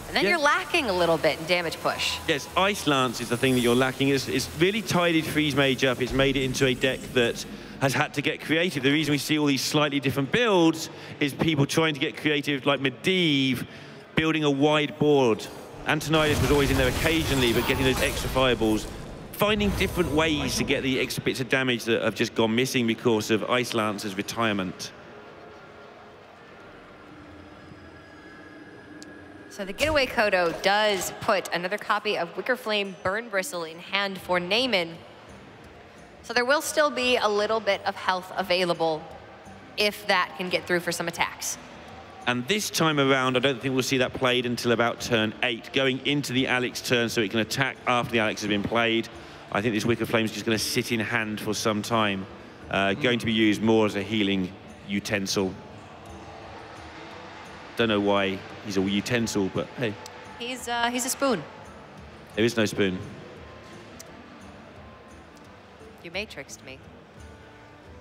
and then you're lacking a little bit in damage push. Yes, Ice Lance is the thing that you're lacking. It's really tidied Freeze Mage up. It's made it into a deck that has had to get creative. The reason we see all these slightly different builds is people trying to get creative, like Medivh, building a wide board. Antonidas was always in there occasionally, but getting those extra fireballs, finding different ways to get the extra bits of damage that have just gone missing because of Ice Lance's retirement. So the Getaway Kodo does put another copy of Wicker Flame Burn Bristle in hand for Naiman. So there will still be a little bit of health available if that can get through for some attacks. And this time around, I don't think we'll see that played until about turn 8, going into the Alex turn so it can attack after the Alex has been played. I think this Wicker Flame is just going to sit in hand for some time, going to be used more as a healing utensil. Don't know why he's a utensil, but hey. He's a spoon. There is no spoon. You matrixed me.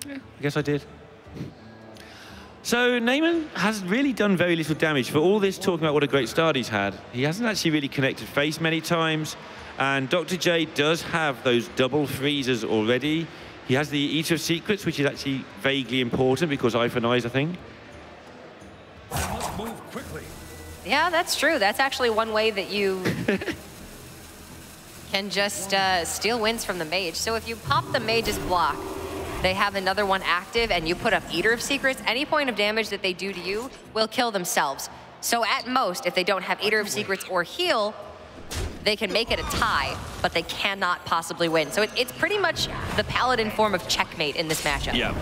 Yeah, I guess I did. So Naiman has really done very little damage. For all this talking about what a great start he's had, he hasn't actually really connected face many times. And Dr. J does have those double freezers already. He has the Eater of Secrets, which is actually vaguely important because Eye for an Eye is a thing. Must move quickly. Yeah, that's true. That's actually one way that you can just steal wins from the mage. So if you pop the mage's block, they have another one active, and you put up Eater of Secrets, any point of damage that they do to you will kill themselves. So at most, if they don't have Eater of Secrets or heal, they can make it a tie, but they cannot possibly win. So it's pretty much the Paladin form of checkmate in this matchup. Yeah.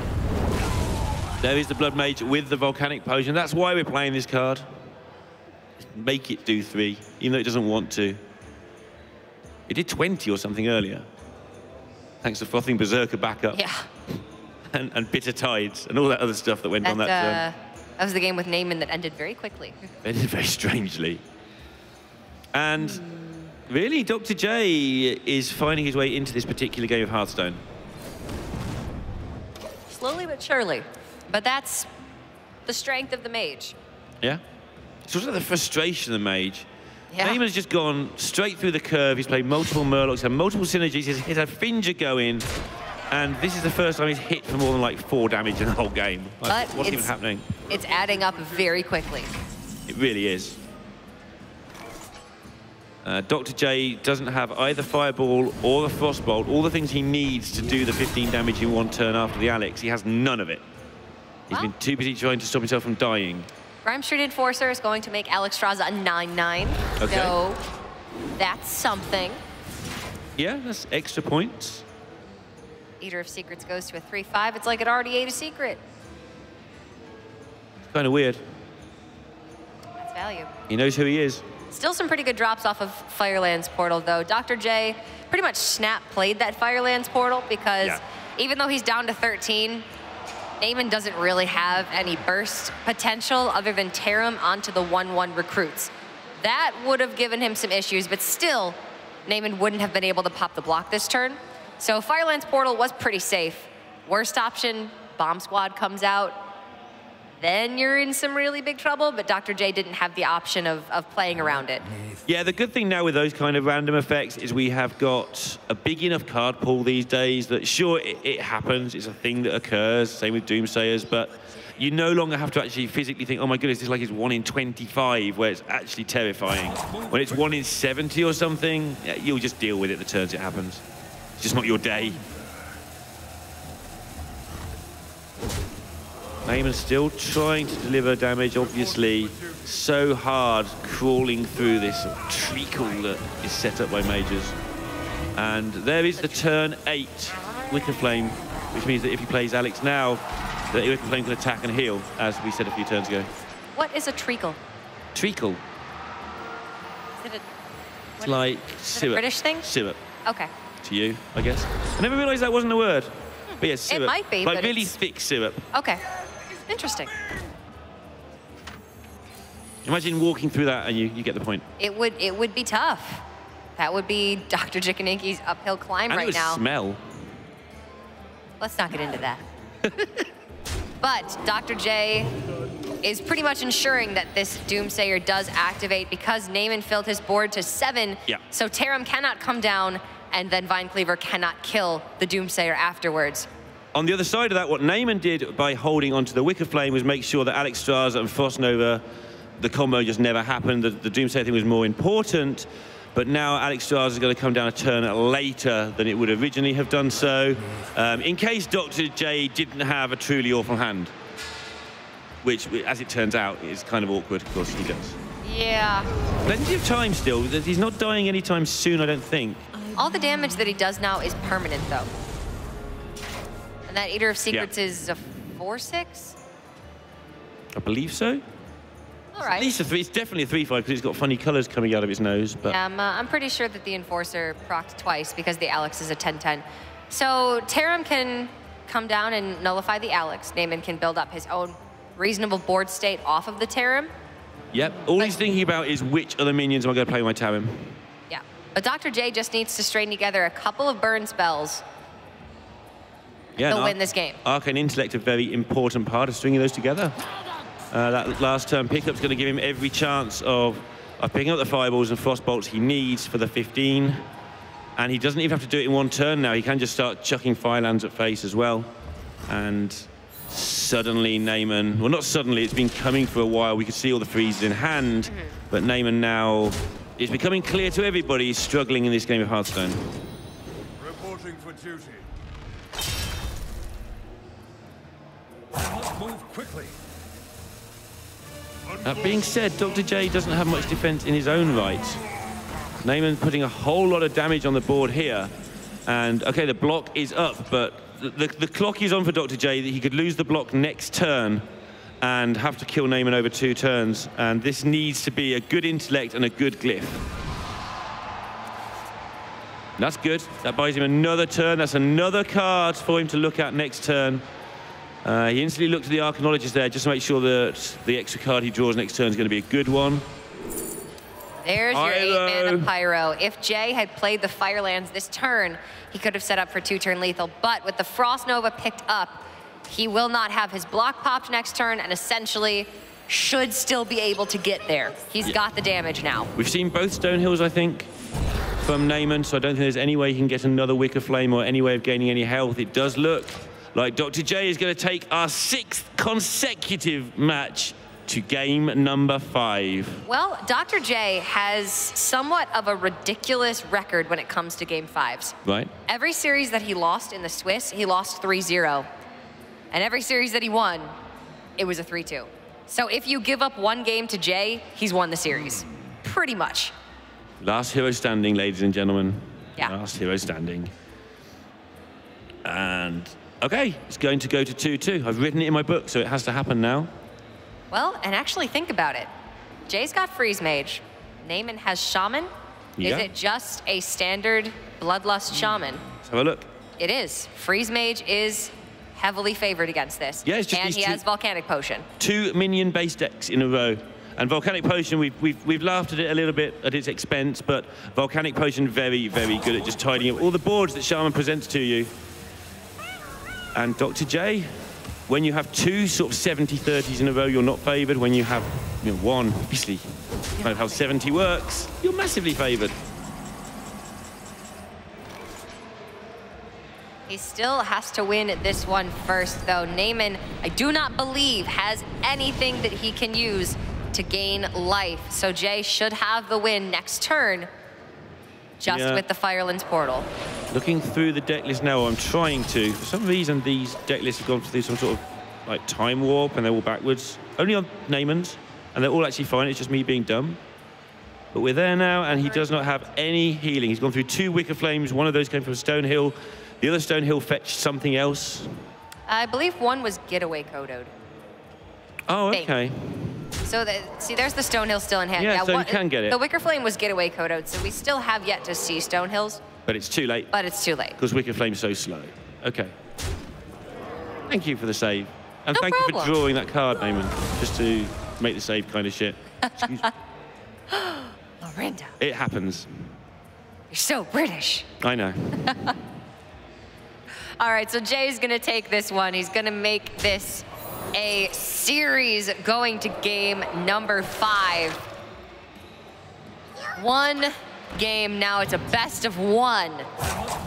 There is the Blood Mage with the Volcanic Potion. That's why we're playing this card. Make it do 3, even though it doesn't want to. It did 20 or something earlier. Thanks to Frothing Berserker backup. Yeah. And Bitter Tides and all that other stuff that went on that turn. That was the game with Naiman that ended very quickly. Ended very strangely. And really, Dr. J is finding his way into this particular game of Hearthstone. Slowly but surely. But that's the strength of the mage. Yeah. It's also the frustration of the mage. Yeah. Naiman's just gone straight through the curve. He's played multiple Murlocs, had multiple synergies. He's had Finger going. And this is the first time he's hit for more than like 4 damage in the whole game. Like, what's even happening? It's adding up very quickly. It really is. Dr. J doesn't have either Fireball or the Frostbolt, all the things he needs to do the 15 damage in 1 turn after the Alex. He has none of it. He's been too busy trying to stop himself from dying. Rhyme-Street Enforcer is going to make Alex Straza a 9/9. Okay. So that's something. Yeah, that's extra points. Eater of Secrets goes to a 3/5. It's like it already ate a secret. It's kind of weird. That's value. He knows who he is. Still some pretty good drops off of Firelands Portal, though. Dr. J pretty much snap played that Firelands Portal because even though he's down to 13, Naiman doesn't really have any burst potential other than tear him onto the 1/1 recruits. That would have given him some issues, but still, Naiman wouldn't have been able to pop the block this turn. So Firelands Portal was pretty safe. Worst option, Bomb Squad comes out. Then you're in some really big trouble, but Dr. J didn't have the option of playing around it. Yeah, the good thing now with those kind of random effects is we have got a big enough card pool these days that sure, it happens, it's a thing that occurs, same with Doomsayers, but you no longer have to actually physically think, oh my goodness, this is like it's 1 in 25, where it's actually terrifying. When it's 1 in 70 or something, you'll just deal with it the turns it happens. It's just not your day. Naiman still trying to deliver damage, obviously. So hard crawling through this sort of treacle that is set up by mages. And there is the turn 8 Wicker Flame, which means that if he plays Alex now, that Wicker Flame can attack and heal, as we said a few turns ago. What is a treacle? Treacle. Is it it's like syrup. A British thing? Syrup. Okay. To you, I guess. I never realised that wasn't a word. But yeah, syrup. It might be, like but really thick syrup. Okay. Interesting. Imagine walking through that and you get the point. It would be tough. That would be Dr. Drjikiniki's uphill climb right now. And it would smell. Let's not get into that. But Dr. J is pretty much ensuring that this Doomsayer does activate because Naiman filled his board to 7. Yeah. So Tarim cannot come down and then Vine Cleaver cannot kill the Doomsayer afterwards. On the other side of that, what Naiman did by holding onto the Wicker Flame was make sure that Alex Straza and Frostnova, the combo just never happened. The Doomsayer thing was more important. But now Alex Straza is going to come down a turn later than it would originally have done so, in case Dr. J didn't have a truly awful hand. Which, as it turns out, is kind of awkward. Of course, he does. Yeah. Plenty of time still. He's not dying anytime soon, I don't think. All the damage that he does now is permanent, though. And that Eater of Secrets is a 4/6? I believe so. All right. At least a 3. It's definitely a 3/5 because he's got funny colors coming out of his nose. But yeah, I'm pretty sure that the Enforcer procced twice because the Alex is a 10/10. So Tarim can come down and nullify the Alex. Naiman can build up his own reasonable board state off of the Tarim. Yep. All he's thinking about is which other minions am I going to play with my Tarim. Yeah. But Dr. J just needs to string together a couple of burn spells to win this game. Arcane Intellect, a very important part of stringing those together. That last turn pickup's going to give him every chance of picking up the fireballs and frostbolts he needs for the 15. And he doesn't even have to do it in 1 turn now. He can just start chucking firelands at face as well. And suddenly Naiman, well, not suddenly, it's been coming for a while. We could see all the freezes in hand. But Naiman now is becoming clear to everybody he's struggling in this game of Hearthstone. Reporting for duty. I must move quickly. That being said, Dr. J doesn't have much defense in his own right. Naiman putting a whole lot of damage on the board here. And, okay, the block is up, but the clock is on for Dr. J. He could lose the block next turn and have to kill Naiman over 2 turns. And this needs to be a good intellect and a good glyph. That's good. That buys him another turn. That's another card for him to look at next turn. He instantly looked at the Arcanologist there just to make sure that the extra card he draws next turn is going to be a good one. There's your 8-mana Pyro. If Jay had played the Firelands this turn, he could have set up for 2-turn lethal. But with the Frost Nova picked up, he will not have his block popped next turn, and essentially should still be able to get there. He's got the damage now. We've seen both Stonehills, I think, from Naiman, so I don't think there's any way he can get another Wicker Flame or any way of gaining any health. It does look like Dr. J is going to take our 6th consecutive match to game number 5. Well, Dr. J has somewhat of a ridiculous record when it comes to game 5s. Right. Every series that he lost in the Swiss, he lost 3-0. And every series that he won, it was a 3-2. So if you give up one game to Jay, he's won the series, pretty much. Last hero standing, ladies and gentlemen. Yeah. Last hero standing. And, okay, it's going to go to 2-2. I've written it in my book, so it has to happen now. Well, and actually think about it. Jay's got Freeze Mage. Naiman has Shaman. Yeah. Is it just a standard Bloodlust Shaman? Let's have a look. It is. Freeze Mage is heavily favored against this. Yeah, it's just and these he has Volcanic Potion. 2 minion-based decks in a row. And Volcanic Potion, we've laughed at it a little bit at its expense, but Volcanic Potion very, very good at just tidying up all the boards that Shaman presents to you. And Dr. J, when you have 2 sort of 70-30s in a row, you're not favored. When you have 1, obviously, kind of how 70 works, you're massively favored. He still has to win this one first, though. Naiman, I do not believe, has anything that he can use to gain life. So Jay should have the win next turn, just with the Firelands portal. Looking through the deck list now, I'm trying to. For some reason, these deck lists have gone through some sort of like time warp, and they're all backwards. Only on Naiman's, and they're all actually fine. It's just me being dumb. But we're there now, and he does not have any healing. He's gone through 2 Wicker Flames. One of those came from Stonehill. The other Stonehill fetched something else. I believe one was Getaway Coded. Oh, okay. So, see, there's the Stonehill still in hand. Yeah, so you can get it. The Wicker Flame was Getaway Coded, so we still have yet to see Stonehills. But it's too late. But it's too late. Because Wicker Flame's so slow. Okay. Thank you for the save. And No thank you problem. for drawing that card, Naiman, just to make the save kind of shit. Excuse me. Lorinda, It happens. you're so British. I know. All right, so Jay's gonna take this one. He's gonna make this a series going to game number 5. 1 game now, it's a best of 1.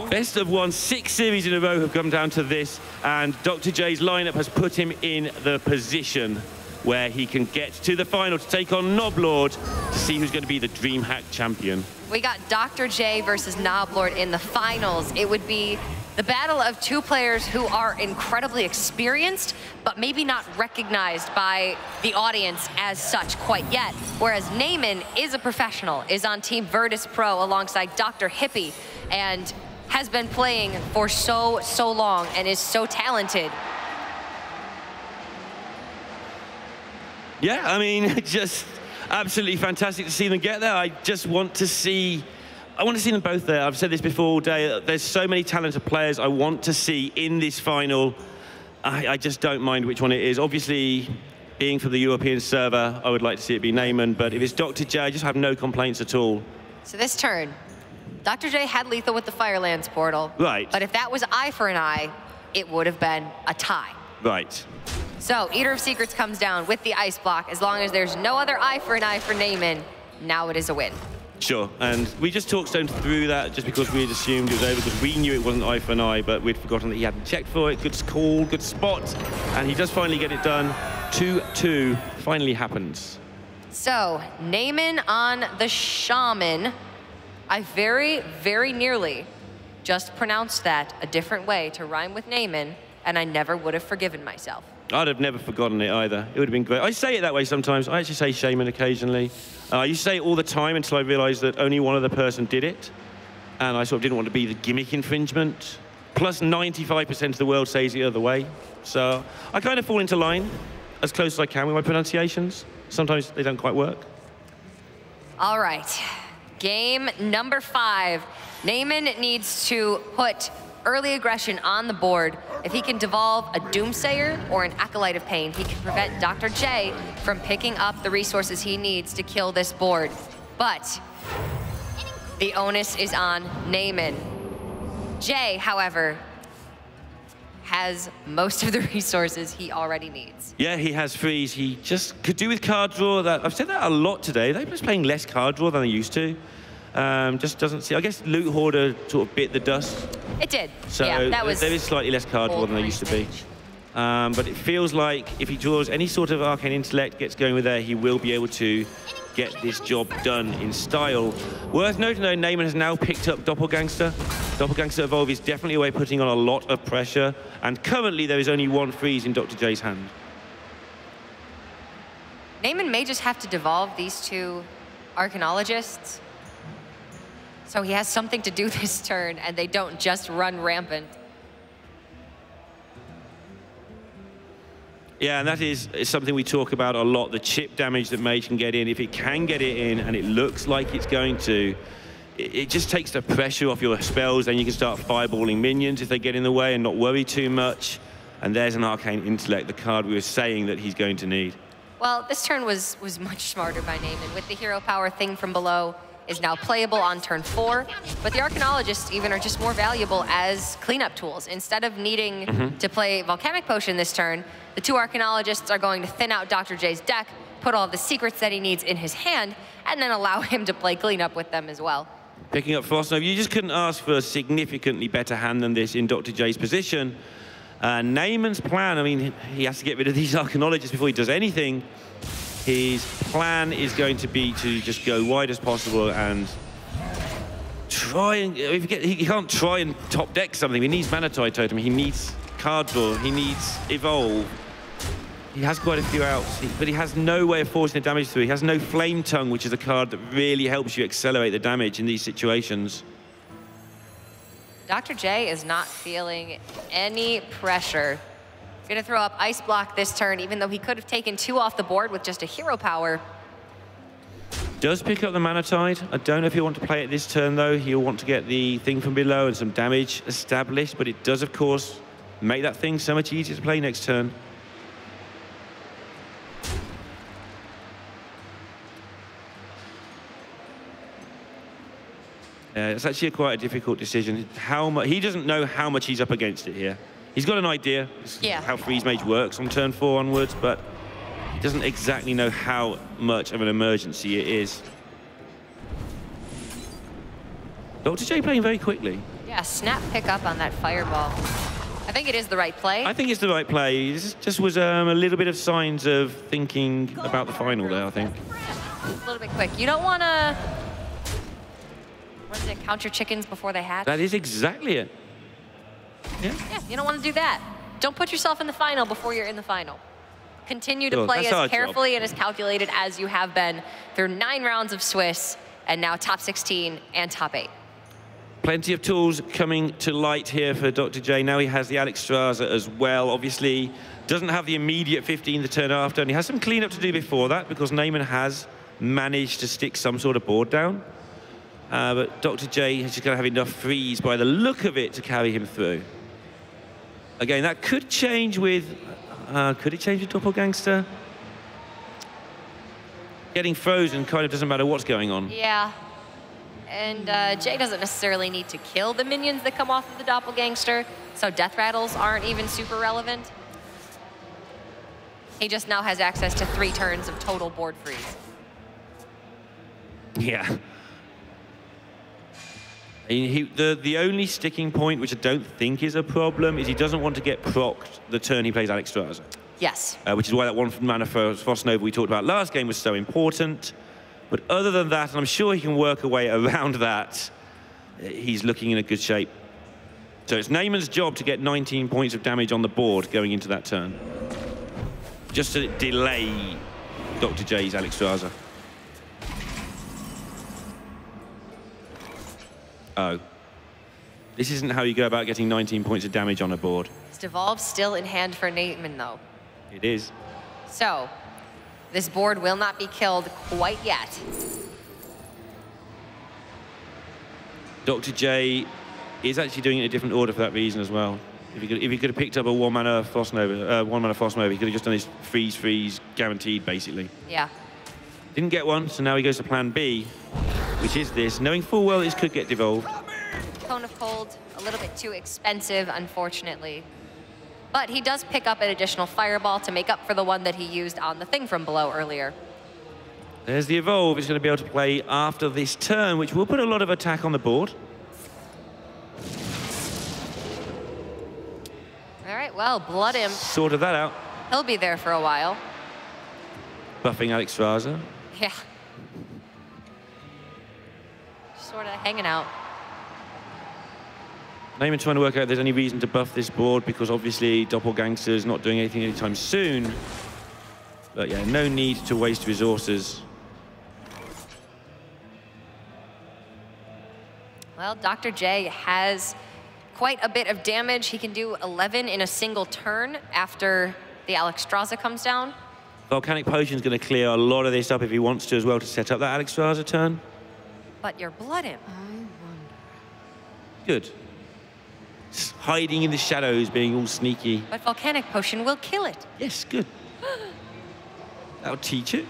Best of 1, 6 series in a row have come down to this, and Dr. J's lineup has put him in the position where he can get to the final to take on Noblord to see who's going to be the DreamHack champion. We got Dr. J versus Noblord in the finals. It would be the battle of 2 players who are incredibly experienced, but maybe not recognized by the audience as such quite yet. Whereas Naiman is a professional, is on Team Virtus Pro alongside Dr. Hippie, and has been playing for so long and is so talented. Yeah, I mean, just absolutely fantastic to see them get there. I just want to see, I want to see them both there. I've said this before all day. There's so many talented players I want to see in this final. I just don't mind which one it is. Obviously, being for the European server, I would like to see it be Naiman, but if it's Dr. J, I just have no complaints at all. So this turn, Dr. J had lethal with the Firelands portal. Right. But if that was eye for an eye, it would have been a tie. Right. So Eater of Secrets comes down with the ice block. As long as there's no other eye for an eye for Naiman, now it is a win. Sure, and we just talked Stone through that just because we had assumed it was over, because we knew it wasn't eye for an eye, but we'd forgotten that he hadn't checked for it. Good call, good spot, and he does finally get it done. 2-2 finally happens. So Naiman on the Shaman. I very nearly just pronounced that a different way to rhyme with Naiman, and I never would have forgiven myself. I'd have never forgotten it either. It would have been great. I say it that way sometimes. I actually say shaman occasionally. I used to say it all the time until I realized that only one other person did it. And I sort of didn't want to be the gimmick infringement. Plus 95% of the world says it the other way. So I kind of fall into line as close as I can with my pronunciations. Sometimes they don't quite work. All right, game number 5. Naiman needs to put early aggression on the board. If he can devolve a Doomsayer or an Acolyte of Pain, he can prevent Dr. J from picking up the resources he needs to kill this board. But the onus is on Naiman. Jay, however, has most of the resources he already needs. Yeah, he has freeze. He just could do with card draw. That I've said that a lot today. They're just playing less card draw than they used to. Just doesn't see. I guess Loot Hoarder sort of bit the dust. It did. So yeah, that was there is slightly less card draw than there used to be. But it feels like if he draws any sort of Arcane Intellect, gets going with there, he will be able to get this job done in style. Worth noting though, Naiman has now picked up Doppelgangster. Doppelgangster Evolve is definitely a way putting on a lot of pressure, and currently there is only one freeze in Dr. J's hand. Naiman may just have to devolve these two Arcanologists, so he has something to do this turn, and they don't just run rampant. Yeah, and that is something we talk about a lot, the chip damage that Mage can get in. If it can get it in, and it looks like it's going to, it just takes the pressure off your spells, then you can start fireballing minions if they get in the way and not worry too much. And there's an Arcane Intellect, the card we were saying that he's going to need. Well, this turn was much smarter by Naiman. With the hero power thing from below is now playable on turn 4, but the Arcanologists even are just more valuable as cleanup tools. Instead of needing to play Volcanic Potion this turn, the two Arcanologists are going to thin out Dr. J's deck, put all the secrets that he needs in his hand, and then allow him to play cleanup with them as well. Picking up Frostnova, you just couldn't ask for a significantly better hand than this in Dr. J's position. Naiman's plan, I mean, he has to get rid of these Arcanologists before he does anything. His plan is going to be to just go wide as possible and try and, he can't try and top deck something. He needs Manatide Totem, he needs card draw, he needs Evolve. He has quite a few outs, but he has no way of forcing the damage through. He has no Flame Tongue, which is a card that really helps you accelerate the damage in these situations. Dr. J is not feeling any pressure. He's gonna throw up Ice Block this turn, even though he could have taken 2 off the board with just a hero power. Does pick up the Manatide. I don't know if he'll want to play it this turn though. He'll want to get the thing from below and some damage established, but it does of course make that thing so much easier to play next turn. It's actually quite a difficult decision. How much he doesn't know how much he's up against it here. He's got an idea how Freeze Mage works on turn 4 onwards, but he doesn't exactly know how much of an emergency it is. Dr. J playing very quickly. Yeah, snap pick up on that Fireball. I think it is the right play. I think it's the right play. This just was a little bit of signs of thinking about the final there, I think. A little bit quick. You don't want to, what is it, count your chickens before they hatch? That is exactly it. Yeah, you don't want to do that. Don't put yourself in the final before you're in the final. Continue to play as carefully and as calculated as you have been through 9 rounds of Swiss, and now top 16 and top 8. Plenty of tools coming to light here for Dr. J. Now he has the Alex Straza as well. Obviously, doesn't have the immediate 15 the turn after, and he has some cleanup to do before that because Naiman has managed to stick some sort of board down. But Dr. J is just going to have enough freeze by the look of it to carry him through. Again, that could change with, could it change with Doppelgangster? Getting frozen kind of doesn't matter what's going on. Yeah, and Jay doesn't necessarily need to kill the minions that come off of the Doppelgangster, so death rattles aren't even super relevant. He just now has access to 3 turns of total board freeze. Yeah. The only sticking point, which I don't think is a problem, is he doesn't want to get procced the turn he plays Alex Straza. Yes. Which is why that 1 mana for Frostnova we talked about last game was so important. But other than that, and I'm sure he can work a way around that, he's looking in a good shape. So it's Naiman's job to get 19 points of damage on the board going into that turn. Just to delay Dr. J's Alex Straza. Oh. This isn't how you go about getting 19 points of damage on a board. It's Devolve still in hand for Naiman, though. It is. So, this board will not be killed quite yet. Dr. J is actually doing it in a different order for that reason as well. If he could have picked up a 1 mana Frostnova, he could have just done his freeze, guaranteed, basically. Yeah. Didn't get one, so now he goes to plan B, which is this, knowing full well this could get devolved. Cone of Cold, a little bit too expensive, unfortunately. But he does pick up an additional fireball to make up for the one that he used on the thing from below earlier. There's the evolve. It's going to be able to play after this turn, which will put a lot of attack on the board. All right, well, Blood Imp. Sorted that out. He'll be there for a while. Buffing Alex Straza. Yeah. Sort of hanging out. Naiman trying to work out if there's any reason to buff this board, because obviously Doppelgangster's not doing anything anytime soon. But yeah, no need to waste resources. Well, Dr. J has quite a bit of damage. He can do 11 in a single turn after the Alex Straza comes down. Volcanic Potion's going to clear a lot of this up if he wants to as well, to set up that Alex Straza turn. But your Blood Imp. Good. Just hiding in the shadows, being all sneaky. But Volcanic Potion will kill it. Yes, good. That'll teach it.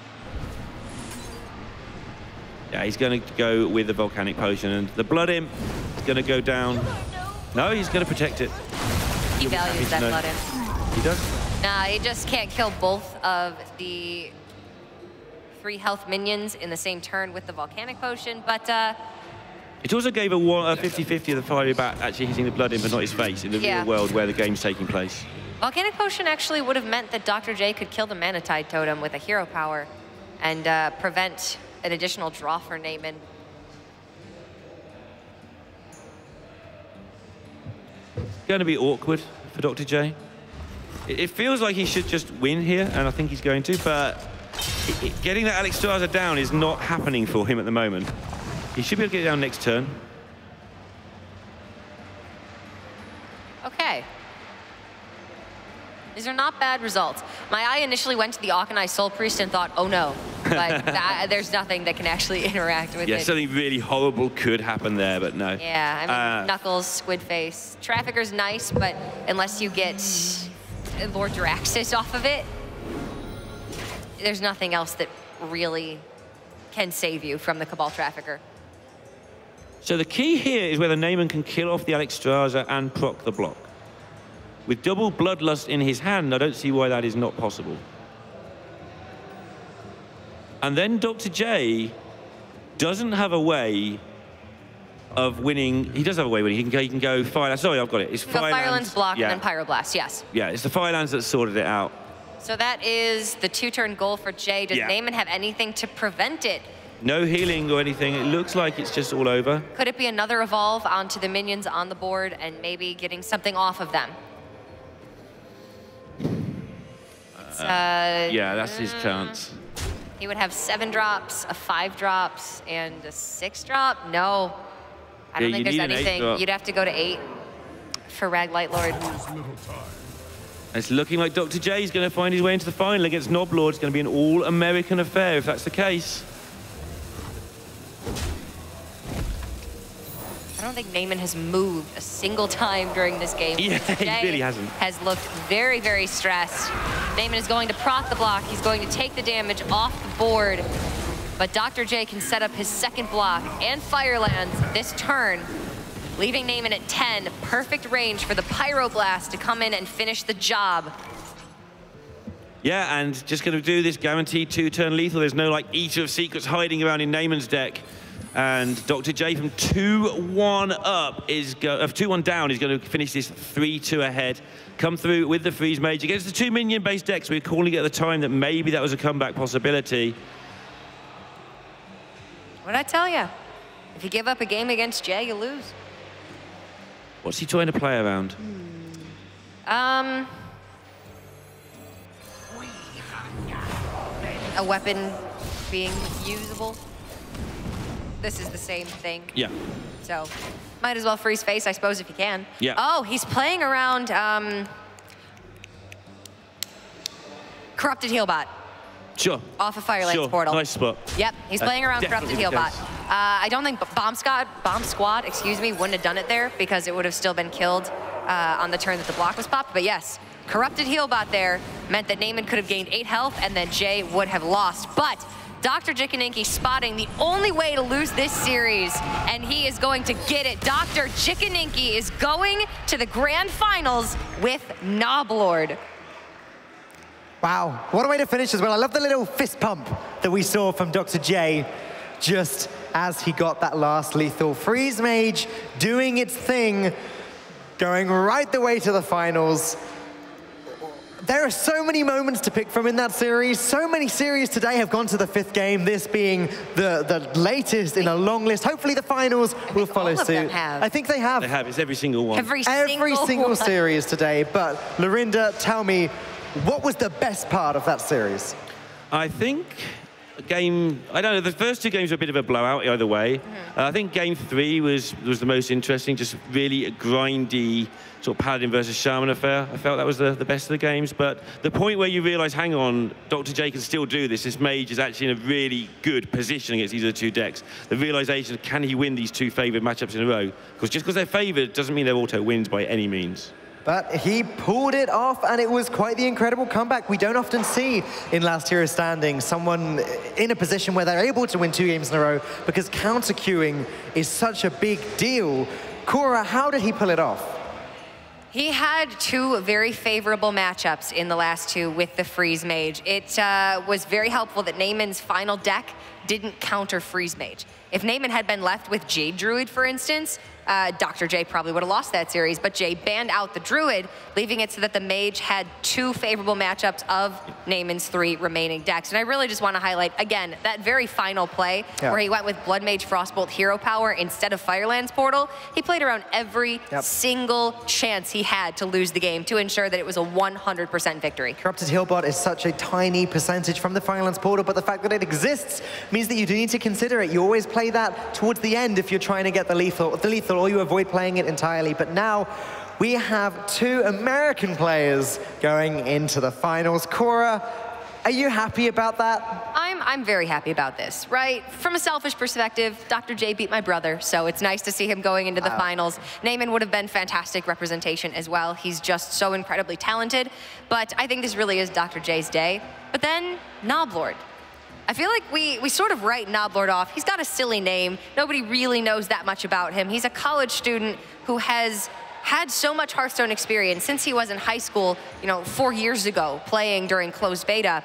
Yeah, he's going to go with the Volcanic Potion, and the Blood Imp is going to go down. No, he's going to protect it. He values that Blood Imp. He does? Nah, he just can't kill both of the 3 health minions in the same turn with the Volcanic Potion, but it also gave a 50-50 of the fiery bat actually hitting the Blood Imp but not his face in the real world where the game's taking place. Volcanic Potion actually would have meant that Dr. J could kill the Manatide Totem with a hero power and prevent an additional draw for Naiman. Going to be awkward for Dr. J. It feels like he should just win here, and I think he's going to, but getting that Alex Straza down is not happening for him at the moment. He should be able to get it down next turn. Okay. These are not bad results. My eye initially went to the Auchenai Soul Priest and thought, oh no, but there's nothing that can actually interact with it. Yeah, something really horrible could happen there, but no. Yeah, I mean, Knuckles, Squid Face. Trafficker's nice, but unless you get Lord Draxus off of it, there's nothing else that really can save you from the Cabal Trafficker. So the key here is whether Naiman can kill off the Alex Straza and proc the block. With double Bloodlust in his hand, I don't see why that is not possible. And then Dr. J doesn't have a way of winning. He does have a way of winning. He can go Firelands. Sorry, I've got it. It's Firelands block and then Pyroblast, yes. Yeah, it's the Firelands that sorted it out. So that is the 2-turn goal for Jay. Does Naiman have anything to prevent it? No healing or anything. It looks like it's just all over. Could it be another evolve onto the minions on the board and maybe getting something off of them? Yeah, that's his chance. He would have 7 drops, a 5 drops, and a 6 drop? No. I don't think there's anything. You'd have to go to 8 for Rag Light Lord. It's looking like Dr. J is going to find his way into the final against Noblord. It's going to be an all-American affair if that's the case. I don't think Naiman has moved a single time during this game. Yeah, he really hasn't. Has looked very, very stressed. Naiman is going to proc the block. He's going to take the damage off the board. But Dr. J can set up his second block and Firelands this turn, leaving Naiman at 10. Perfect range for the Pyroblast to come in and finish the job. Yeah, and just going to do this guaranteed 2-turn lethal. There's no like Eater of Secrets hiding around in Naiman's deck. And Dr. J from 2-1 up is 2-1 down is going to finish this 3-2 ahead. Come through with the Freeze Mage against the 2 minion-based decks. We were calling it at the time that maybe that was a comeback possibility. What did I tell you? If you give up a game against Jay, you lose. What's he trying to play around? A weapon being usable. This is the same thing. Yeah. So, might as well freeze face, I suppose, if you can. Yeah. Oh, he's playing around Corrupted Healbot. Sure. Off of Firelands Portal. Nice spot. Yep, he's playing around Corrupted Healbot. I don't think Bomb Squad, excuse me, wouldn't have done it there because it would have still been killed on the turn that the block was popped. But yes, Corrupted Healbot there meant that Naiman could have gained 8 health and then Jay would have lost. But Dr. Drjikininiki spotting the only way to lose this series, and he is going to get it. Dr. Drjikininiki is going to the grand finals with Noblord. Wow, what a way to finish as well. I love the little fist pump that we saw from Dr. J just as he got that last lethal. Freeze Mage doing its thing, going right the way to the finals. There are so many moments to pick from in that series. So many series today have gone to the 5th game, this being the latest in a long list. Hopefully the finals will follow suit. I think they have. They have, it's every single one. Every single series today. But Lorinda, tell me, what was the best part of that series? I think game, I don't know, the first 2 games were a bit of a blowout either way. I think game 3 was the most interesting, just really a grindy sort of Paladin versus Shaman affair. I felt that was the best of the games, but the point where you realize, hang on, Dr. J can still do this. This mage is actually in a really good position against these other 2 decks. The realization, can he win these 2 favored matchups in a row? Because just because they're favored doesn't mean they're auto wins by any means. But he pulled it off, and it was quite the incredible comeback we don't often see in Last Hero Standing. Someone in a position where they're able to win 2 games in a row, because counter-queuing is such a big deal. Cora, how did he pull it off? He had 2 very favorable matchups in the last 2 with the Freeze Mage. It was very helpful that Naiman's final deck didn't counter Freeze Mage. If Naiman had been left with Jade Druid, for instance, Dr. J probably would have lost that series, but Jay banned out the Druid, leaving it so that the Mage had 2 favorable matchups of Naiman's 3 remaining decks. And I really just want to highlight, again, that very final play where he went with Blood Mage Frostbolt Hero Power instead of Firelands Portal. He played around every single chance he had to lose the game to ensure that it was a 100% victory. Corrupted Healbot is such a tiny percentage from the Firelands Portal, but the fact that it exists means that you do need to consider it. You always play that towards the end if you're trying to get the lethal, or you avoid playing it entirely. But now we have 2 American players going into the finals. Cora, are you happy about that? I'm very happy about this, right? From a selfish perspective, Dr. J beat my brother, so it's nice to see him going into the finals. Naiman would have been fantastic representation as well. He's just so incredibly talented, but I think this really is Dr. J's day. But then, Noblord. I feel like we sort of write Noblord off. He's got a silly name. Nobody really knows that much about him. He's a college student who has had so much Hearthstone experience since he was in high school, 4 years ago, playing during closed beta.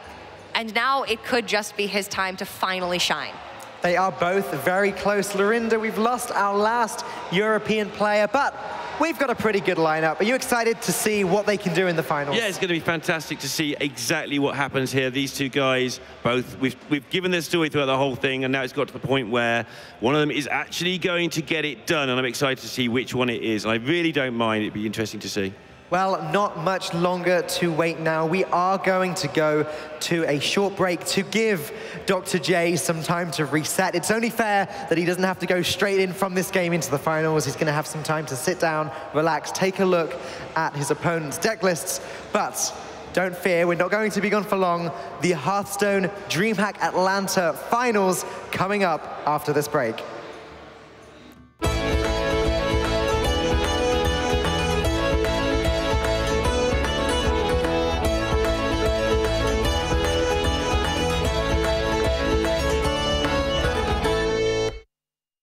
And now it could just be his time to finally shine. They are both very close. Lorinda, we've lost our last European player, but we've got a pretty good lineup. Are you excited to see what they can do in the finals? Yeah, it's going to be fantastic to see exactly what happens here. These 2 guys, both, we've given their story throughout the whole thing, and now it's got to the point where one of them is actually going to get it done, and I'm excited to see which one it is. And I really don't mind. It'd be interesting to see. Well, not much longer to wait now. We are going to go to a short break to give Dr. J some time to reset. It's only fair that he doesn't have to go straight in from this game into the finals. He's going to have some time to sit down, relax, take a look at his opponent's deck lists. But don't fear, we're not going to be gone for long. The Hearthstone DreamHack Atlanta finals coming up after this break.